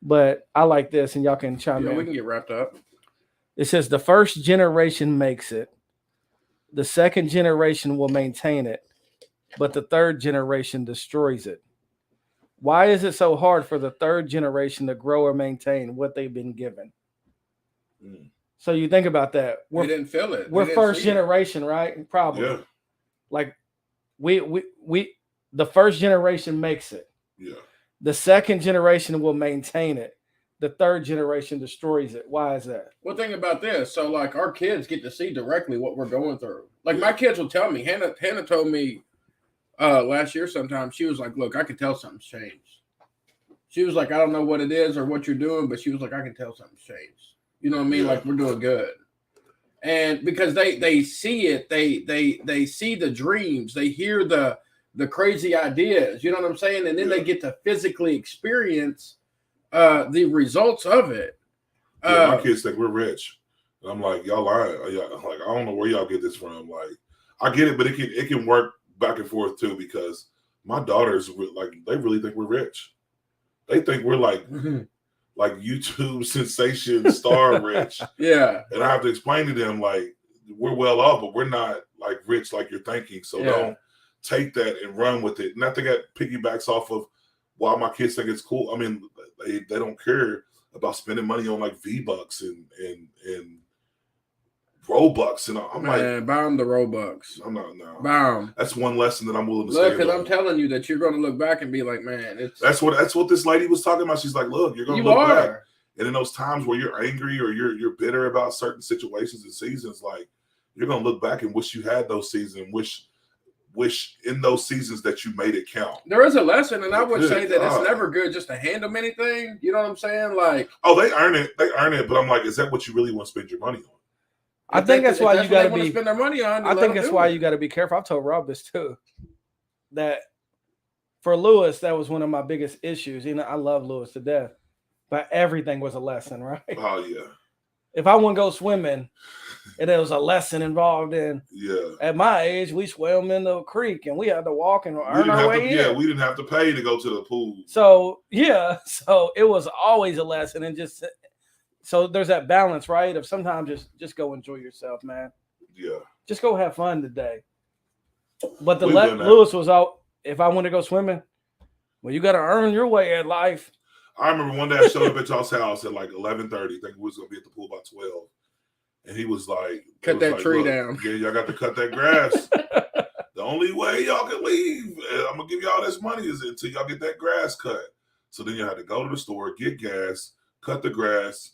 but I like this, and y'all can chime in. We can get wrapped up. It says the first generation makes it, the second generation will maintain it, but the third generation destroys it. Why is it so hard for the third generation to grow or maintain what they've been given? So you think about that. We didn't feel it. We're first generation, right? Probably. Yeah. Like we the first generation makes it. Yeah. The second generation will maintain it. The third generation destroys it. Why is that? Well, think about this. So, like, our kids get to see directly what we're going through. Like, my kids will tell me. Hannah told me last year sometime, she was like, look, I can tell something's changed. She was like, I don't know what it is or what you're doing, but she was like, I can tell something's changed. You know what I mean? Like, we're doing good. And because they see it, they see the dreams, they hear the crazy ideas, you know what I'm saying? And then they get to physically experience the results of it. My kids think we're rich. And I'm like, y'all lying. Like, I don't know where y'all get this from. Like, I get it, but it can work back and forth too, because my daughters, like, they really think we're rich. They think we're like YouTube sensation star rich. Yeah. And I have to explain to them, like, we're well off, but we're not like rich like you're thinking. So don't take that and run with it. And I think that piggybacks off of why my kids think it's cool. I mean, they don't care about spending money on like V-Bucks and Robux. And I'm like, bomb the Robux. I'm not now. Bomb. That's one lesson that I'm willing to say. Look, because I'm telling you that you're going to look back and be like, man, that's what this lady was talking about. She's like, look, you're going to look back. And in those times where you're angry or you're bitter about certain situations and seasons, like, you're going to look back and wish you had those seasons, wish in those seasons that you made it count. There is a lesson, and I would say that it's never good just to hand them anything. You know what I'm saying? Like, oh, they earn it, but I'm like, is that what you really want to spend your money on? I think that's why you got to spend their money on. I think that's why you got to be careful. I've told Rob this too, that for Lewis, that was one of my biggest issues. I love Lewis to death, but everything was a lesson, right? Oh yeah. If I want to go swimming, And there was a lesson involved in. Yeah. At my age, we swam in the creek and we had to walk and earn our way in. Yeah, we didn't have to pay to go to the pool. So it was always a lesson, and just so there's that balance, right? Of sometimes just go enjoy yourself, man. Yeah. Just go have fun today. But Lewis was out. If I want to go swimming, well, you got to earn your way at life. I remember one day I showed up at y'all's house at like 11:30. I think we was gonna be at the pool by 12. And he was like, cut that tree down. Yeah, y'all got to cut that grass. The only way y'all can leave, I'm going to give y'all this money is until y'all get that grass cut. So then you had to go to the store, get gas, cut the grass.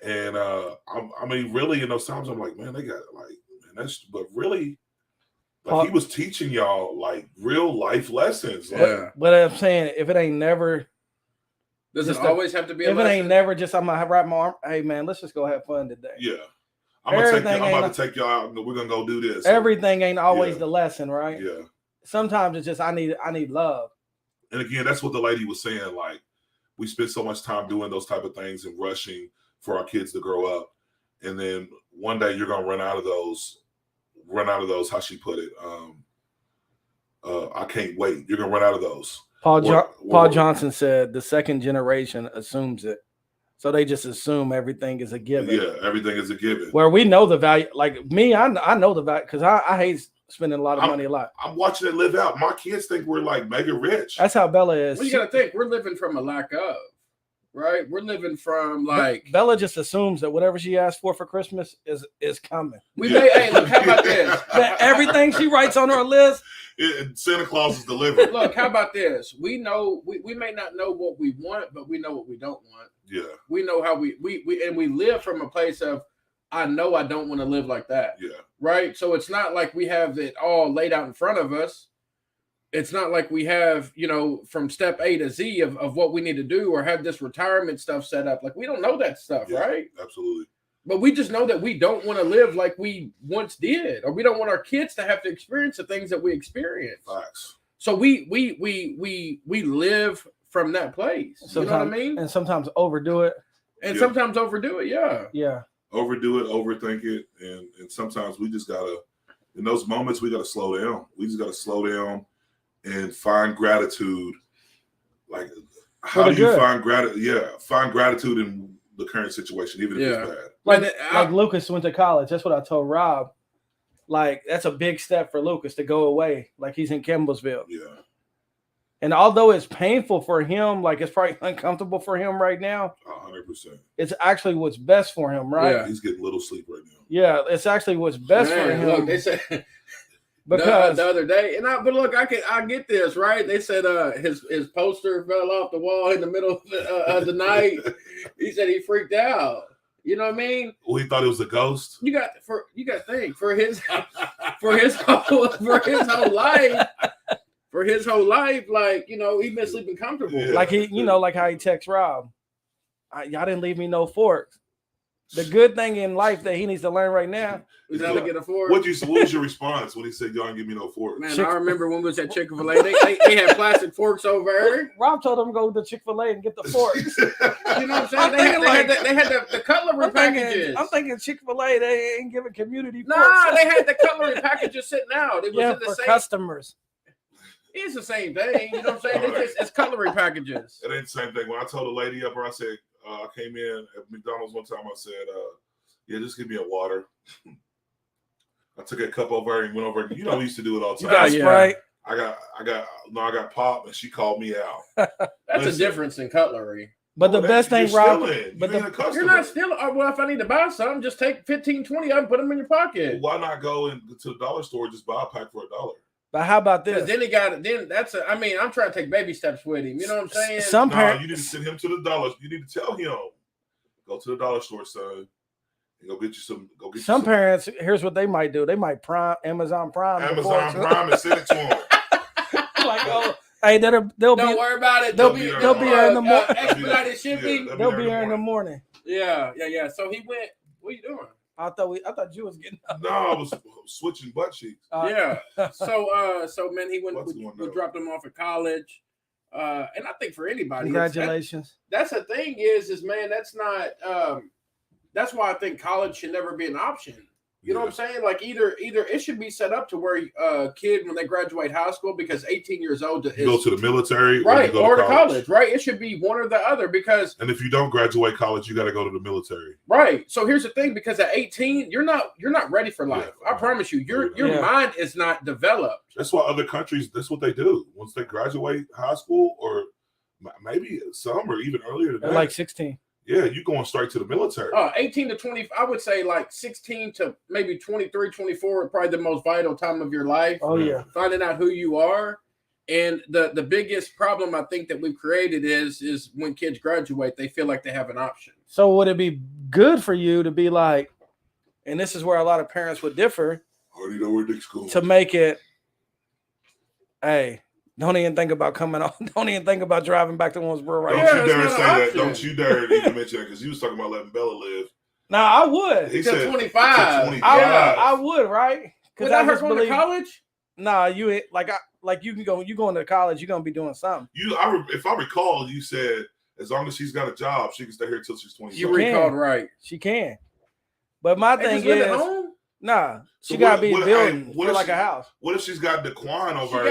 And I mean, really, in those times, I'm like, man, they got but really, like he was teaching y'all like real life lessons. Yeah. But I'm saying, if it ain't never. Does it always have to be a lesson? If it ain't never just, I'm going to wrap my arm. Hey, man, let's just go have fun today. Yeah. I'm about to take y'all out. We're gonna go do this. Everything ain't always the lesson, right? Yeah. Sometimes it's just I need love. And again, that's what the lady was saying. Like, we spend so much time doing those type of things and rushing for our kids to grow up, and then one day you're gonna run out of those. How she put it? I can't wait. You're gonna run out of those. Paul Johnson said the second generation assumes it. So they just assume everything is a given. Yeah, everything is a given. Where we know the value. Like me, I know the value because I hate spending a lot of money a lot. I'm watching it live out. My kids think we're like mega rich. That's how Bella is. Well, you got to think we're living from a lack of, right? We're living from like Bella just assumes that whatever she asked for Christmas is coming. Hey, look, how about this? Everything she writes on her list. Santa Claus is delivered. Look, how about this? We know we may not know what we want, but we know what we don't want. Yeah. We know how we live from a place of I know I don't want to live like that. Yeah. Right? So it's not like we have it all laid out in front of us. It's not like we have, from step A to Z of what we need to do or have this retirement stuff set up. Like we don't know that stuff, right? Absolutely. But we just know that we don't want to live like we once did, or we don't want our kids to have to experience the things that we experienced. Facts. So we live from that place. Sometimes, you know what I mean? And sometimes overdo it. And sometimes overdo it, yeah. Yeah. Overdo it, overthink it. And sometimes we just gotta, in those moments, we gotta slow down. We just gotta slow down and find gratitude. Like how do you find gratitude? Yeah, find gratitude in the current situation, even if it's bad. Like Lucas went to college. That's what I told Rob. Like, that's a big step for Lucas to go away. Like, he's in Campbellsville. Yeah. And although it's painful for him, like it's probably uncomfortable for him right now. 100%. It's actually what's best for him, right? Yeah, he's getting little sleep right now. Yeah, it's actually what's best for him. Look, they said because the other day, but look, I get this, right? They said his poster fell off the wall in the middle of the night. He said he freaked out. You know what I mean? Well, he thought it was a ghost. You got to think for his whole life. For his whole life, like, he's been sleeping comfortable. Yeah. Like like how he texts Rob. Y'all didn't leave me no forks. The good thing in life that he needs to learn right now is how to get a fork. What was your response when he said, y'all didn't give me no forks? Man, I remember when we was at Chick-fil-A, they had plastic forks over there. Rob told him to go to Chick-fil-A and get the forks. You know what I'm saying? They had the cutlery packages. I'm thinking Chick-fil-A, they ain't giving community forks. Nah, they had the cutlery packages sitting out. It was for customers. It's the same thing. You know what I'm saying? It's cutlery packages. It ain't the same thing. When I told a lady up there, I said, I came in at McDonald's one time, I said, yeah, just give me a water. I took a cup over and went over. We used to do it all the time. Right. I got pop, and she called me out. That's a difference in cutlery. But the best thing, Rob, you're not stealing. Well, if I need to buy something, just take 15, 20 of them, put them in your pocket. Well, why not go to the dollar store, just buy a pack for $1? But how about this? Then I'm trying to take baby steps with him. You know what I'm saying? You need to send him to the dollar. You need to tell him, go to the dollar store, son, and go get you some. Some parents, here's what they might do. They might Amazon Prime and send it to him. Like, hey, don't worry about it. They'll be here in the morning. Expedited shipping. They'll be here in the morning. Yeah. So he went. What are you doing? I thought you was getting up. No, I was switching butt cheeks. Yeah. So man, he went. We dropped him off at college, and I think for anybody, congratulations. That's the thing is man, that's that's why I think college should never be an option. You know what I'm saying? Like either it should be set up to where a kid when they graduate high school, because 18 years old you go to the military, right, or to college, right? It should be one or the other, because and if you don't graduate college, you got to go to the military, right? So here's the thing: because at 18, you're not ready for life. I promise you, your mind is not developed. That's why other countries, that's what they do once they graduate high school, or maybe some or even earlier than that. Like 16. Yeah, you going straight to the military. 18 to 20, I would say like 16 to maybe 23, 24 are probably the most vital time of your life. Oh, yeah. Finding out who you are. And the biggest problem I think that we've created is when kids graduate, they feel like they have an option. So would it be good for you to be like, and this is where a lot of parents would differ, already know where Nick's going, to make it, hey, don't even think about coming on. Don't even think about driving back to Owensboro right now. Don't you dare say that. Don't you dare even mention that, because he was talking about letting Bella live. No, I would. He said 25. I would, right? Because I heard going to college? Nah, you you can go. You going to college, you're gonna be doing something. If I recall, you said as long as she's got a job, she can stay here until she's 25. You recalled right. She can. But my thing is, at home? Nah, she gotta be building like a house. What if she's got Daquan over her?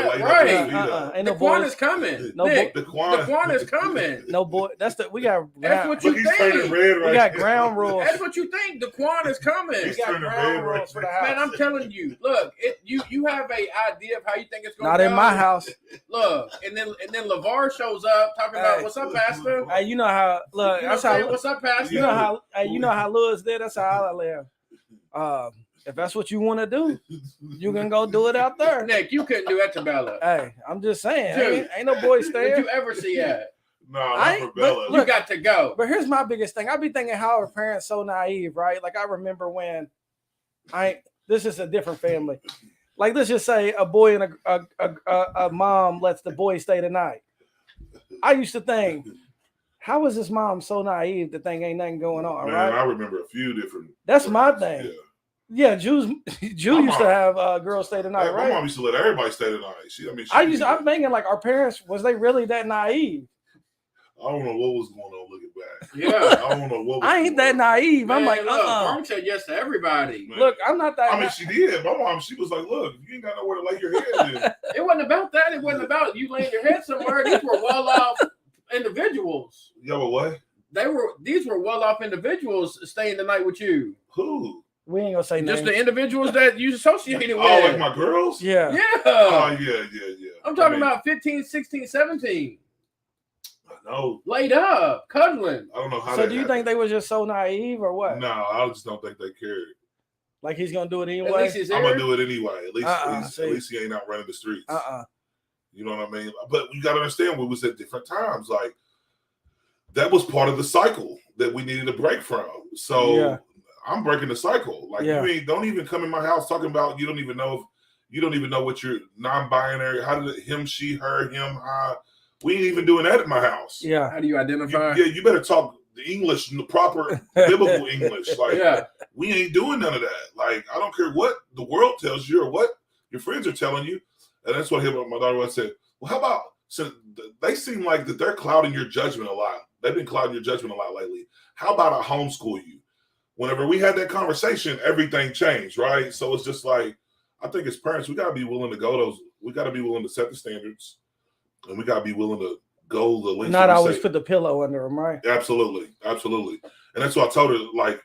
Ain't no Daquan is coming. No Nick, Daquan is coming. No boy, that's what you think. Turning red right we got ground rules. That's what you think. Daquan is coming. He's turning red right for the house. Man, I'm telling you. Look, you have a idea of how you think it's going. Not in my house. Look, and then LeVar shows up talking about what's up, Pastor. Hey, you know how? Look, that's how. What's up, Pastor? You know how? Hey, you know how Lewis did. That's how I live. If that's what you want to do, you can go do it out there. Nick, you couldn't do that to Bella. Hey, I'm just saying. Dude, ain't no boy staying. Did you ever see that? No, not for Bella. You got to go. But here's my biggest thing. I be thinking how our parents so naive, right? Like I remember when this is a different family. Like let's just say a boy and a mom lets the boy stay the night. I used to think, how is this mom so naive to think ain't nothing going on, right? I remember a few different. That's my thing. Yeah, Jew used to have girls stay the night, right? My mom used to let everybody stay the night. I'm thinking like our parents, was they really that naive? I don't know what was going on looking back. Yeah. I don't know what was I ain't that naive. Man, I'm like, Mom said yes to everybody. Man. Look, I'm not that. I mean, she did. My mom, she was like, look, you ain't got nowhere to lay your head in. It wasn't about that. It wasn't about you laying your head somewhere. These were well-off individuals. Yeah, but what? These were well-off individuals staying the night with you. Who? We ain't gonna say names. Just the individuals that you associated with. Oh, like my girls? Yeah. Yeah. Oh, yeah. I'm talking about 15, 16, 17. I know. Laid up, cuddling. I don't know how. So do you think they were just so naive or what? No, I just don't think they cared. Like he's gonna do it anyway. At least he's I'm gonna do it anyway. At least he ain't out running the streets. You know what I mean? But you gotta understand, we was at different times. Like that was part of the cycle that we needed to break from. So I'm breaking the cycle. Like you don't even come in my house talking about you don't even know what your non-binary, how did it, him, she, her, him, how. We ain't even doing that at my house. Yeah. How do you identify? You better talk the English, the proper biblical English. Like we ain't doing none of that. Like I don't care what the world tells you or what your friends are telling you. And that's what my daughter once said. Well, how about, so they seem like that they're clouding your judgment a lot. They've been clouding your judgment a lot lately. How about I homeschool you? Whenever we had that conversation, everything changed, right? So it's just like, I think as parents, we got to be willing to we got to be willing to set the standards, and we got to be willing to go the length. Not always put the pillow under them, right? Absolutely. And that's why I told her, like,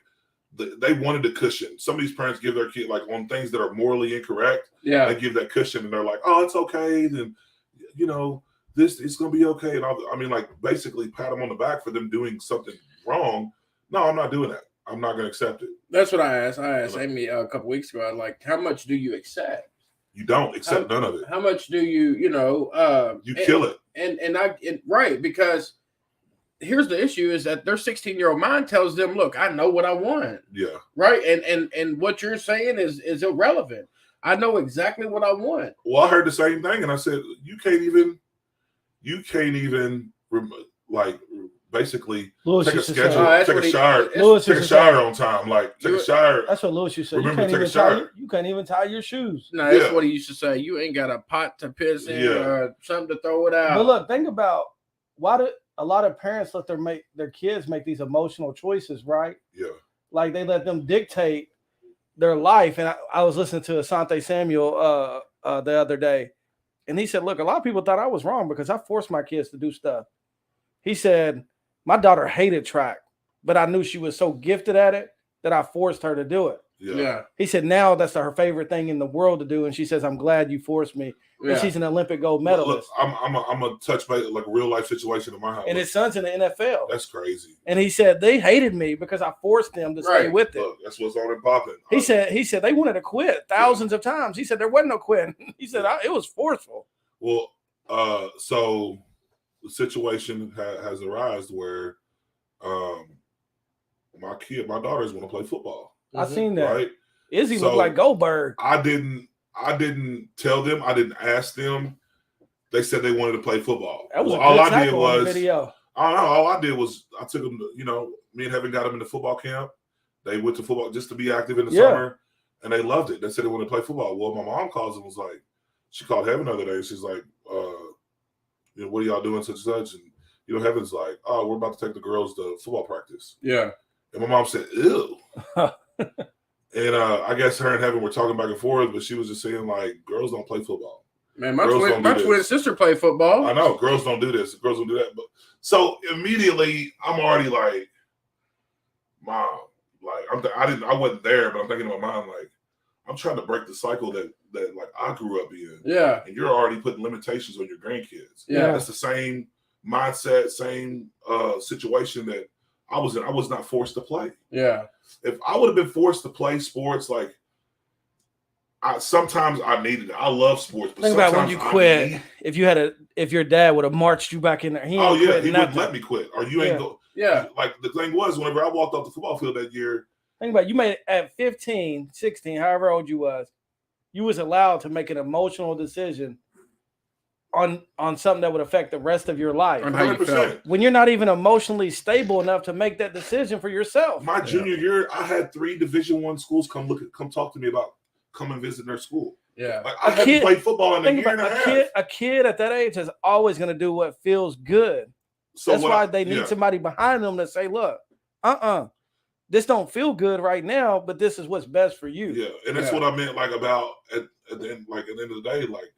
they wanted the cushion. Some of these parents give their kid, like, on things that are morally incorrect, they give that cushion, and they're like, oh, it's okay, then, this it's going to be okay. And I mean, like, basically pat them on the back for them doing something wrong. No, I'm not doing that. I'm not going to accept it. That's what I asked. I asked Amy a couple weeks ago. Like, how much do you accept? You don't accept none of it. How much do you kill it? And right, because here's the issue is that their 16-year-old mind tells them, look, I know what I want. Yeah. Right. And what you're saying is irrelevant. I know exactly what I want. Well, I heard the same thing, and I said, you can't even like basically take a schedule, take a shower on time, like take a shower. That's what Lewis used to say. Remember to take a shower. You can't even tie your shoes. No, that's what he used to say. You ain't got a pot to piss in or something to throw it out. But look, think about why do a lot of parents let their kids make these emotional choices, right? Yeah. Like they let them dictate their life. And I was listening to Asante Samuel the other day, and he said, look, a lot of people thought I was wrong because I forced my kids to do stuff. He said, my daughter hated track, but I knew she was so gifted at it that I forced her to do it. Yeah. He said, now that's her favorite thing in the world to do. And she says, I'm glad you forced me. And she's an Olympic gold medalist. Look, I'm a touch base, like a real life situation in my house. And his son's in the NFL. That's crazy. And he said, they hated me because I forced them to stay with it. Look, that's what's on and popping. He said they wanted to quit thousands of times. He said, there wasn't no quitting. He said, it was forceful. Well, so the situation has arisen where my daughters want to play football. I seen that. Right? Izzy looked like Goldberg. I didn't tell them. I didn't ask them. They said they wanted to play football. That was all I did was video. I don't know. All I did was I took them to, me and Heaven got them into football camp. They went to football just to be active in the summer, and they loved it. They said they wanted to play football. Well, my mom calls and was like, she called Heaven the other day. She's like, what are y'all doing such and such? And Heaven's like, oh, we're about to take the girls to football practice. Yeah. And my mom said, ew. And I guess her and Heaven were talking back and forth, but she was just saying, like, girls don't play football. Man, my twin sister played football. I know. Girls don't do this. Girls don't do that. But so immediately I'm already like, Mom, like I wasn't there, but I'm thinking in my mind, like, I'm trying to break the cycle that like I grew up in. Yeah. And you're already putting limitations on your grandkids. Yeah. That's the same mindset, same situation that I was in. I was not forced to play. Yeah. If I would have been forced to play sports, like sometimes I needed it. I love sports, but think about when you quit. If your dad would have marched you back in there, he wouldn't let me quit. Or you ain't go. Yeah. Like the thing was, whenever I walked off the football field that year. Think about it, you made it at 15, 16, however old you was allowed to make an emotional decision on something that would affect the rest of your life. 100%. When you're not even emotionally stable enough to make that decision for yourself. My junior year, I had 3 Division I schools come talk to me about come and visit their school. Yeah. Like I hadn't played football in a year and a half. A kid at that age is always going to do what feels good. So that's why they need somebody behind them to say, look, this don't feel good right now, but this is what's best for you. Yeah. And that's what I meant, like, about at the end of the day, like,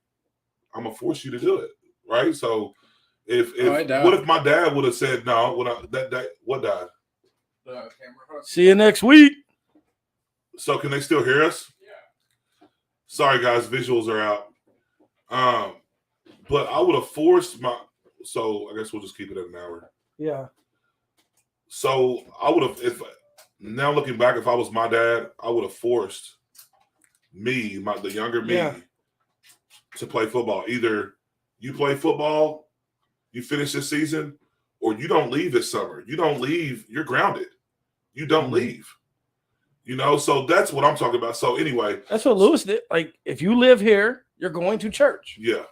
I'm gonna force you to do it, right? So, what if my dad would have said no? What died? See you next week. So, can they still hear us? Yeah. Sorry, guys, visuals are out. But I would have forced my. So I guess we'll just keep it at an hour. Yeah. So I would have, now looking back, if I was my dad, I would have forced the younger me. To play football. Either you play football, you finish this season, or you don't leave this summer. You don't leave, you're grounded. You don't leave. So that's what I'm talking about. So anyway. That's what Lewis did. Like, if you live here, you're going to church. Yeah.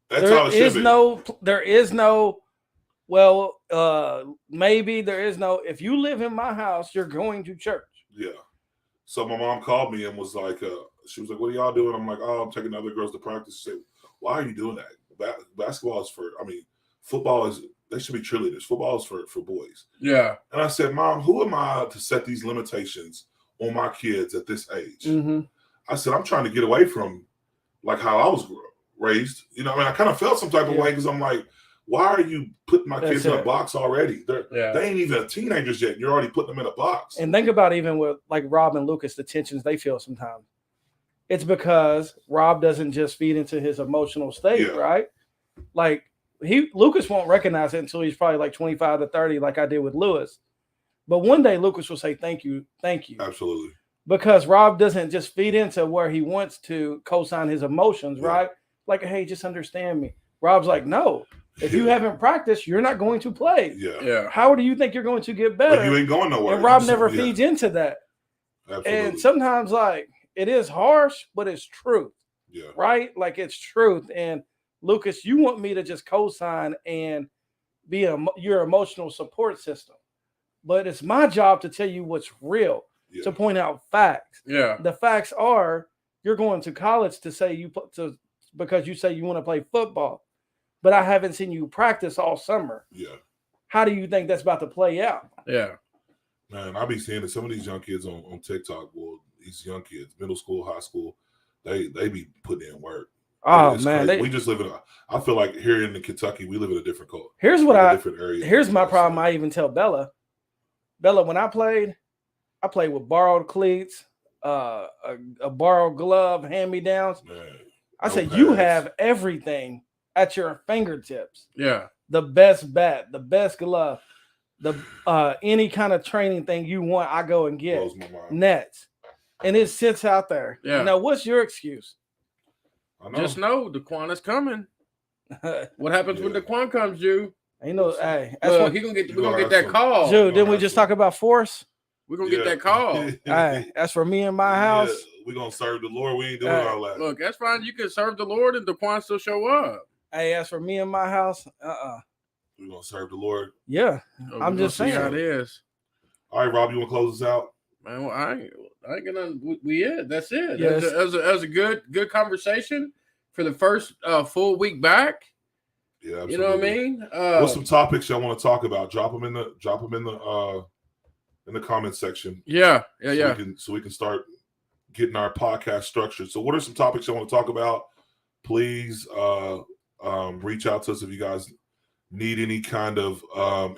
That's how it should be. There is no, maybe there is no, if you live in my house, you're going to church. Yeah. So my mom called me and was like, she was like, what are y'all doing? I'm like, oh, I'm taking other girls to practice. She said, why are you doing that? Basketball is football is, they should be cheerleaders. Football is for boys. Yeah. And I said, Mom, who am I to set these limitations on my kids at this age? Mm-hmm. I said, I'm trying to get away from like how I was raised. I kind of felt some type of way because I'm like, why are you putting my kids in a box already? They ain't even teenagers yet. You're already putting them in a box. And think about even with like Rob and Lucas, the tensions they feel sometimes. It's because Rob doesn't just feed into his emotional state, right? Like Lucas won't recognize it until he's probably like 25 to 30, like I did with Lewis. But one day Lucas will say, thank you. Absolutely. Because Rob doesn't just feed into where he wants to co-sign his emotions, right? Like, hey, just understand me. Rob's like, no. If you haven't practiced, you're not going to play. Yeah. How do you think you're going to get better? But you ain't going nowhere. And Rob never feeds into that. Absolutely. And sometimes, like, it is harsh, but it's truth. Yeah. Right? Like, it's truth. And Lucas, you want me to just co-sign and be your emotional support system. But it's my job to tell you what's real, to point out facts. Yeah. The facts are you're going to college because you say you want to play football. But I haven't seen you practice all summer. Yeah. How do you think that's about to play out? Yeah. Man, I be seeing that some of these young kids on TikTok, well, these young kids, middle school, high school, they be putting in work. Oh man, we just live in. I feel like here in Kentucky, we live in a different culture. Different area. Here's my problem. I even tell Bella, when I played with borrowed cleats, a borrowed glove, hand me downs. I said, you have everything at your fingertips. Yeah, the best bat, the best glove, the any kind of training thing you want, I go and get nets, and it sits out there. Yeah. Now, what's your excuse? Just know Daquan is coming. What happens when Daquan comes, Jew? Ain't no, hey, we're gonna get that call. Jew, didn't we just talk about force? We're gonna get that call. Hey, that's for me and my house. We're gonna serve the Lord. We ain't doing all that. Look, that's fine. You can serve the Lord and Daquan still show up. Hey, as for me and my house, we're gonna serve the Lord. Yeah, I'm just saying how it is. All right, Rob, you want to close this out? Man, well, I ain't gonna. That's it. Yes. That was a good conversation for the first full week back. Yeah, absolutely. You know what I mean? What's some topics y'all want to talk about? Drop them in the comment section. Yeah. So we can start getting our podcast structured. So, what are some topics y'all want to talk about? Please reach out to us if you guys need any kind of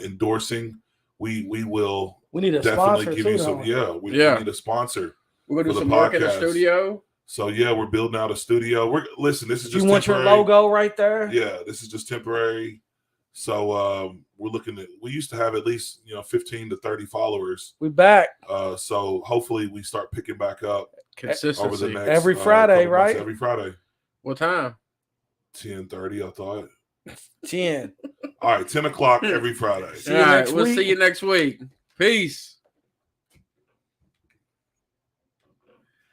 endorsing. We will. We need a definitely sponsor give too, you some. We need a sponsor. We're gonna do some work in the studio. So we're building out a studio. This is just. You want temporary. Your logo right there? Yeah, this is just temporary. So we're looking at. We used to have at least 15 to 30 followers. We back. So hopefully we start picking back up consistency over the next every Friday, right? Every Friday. What time? 10:30. I thought. 10. All right, 10 o'clock every Friday. All right, we'll see you next week. Peace.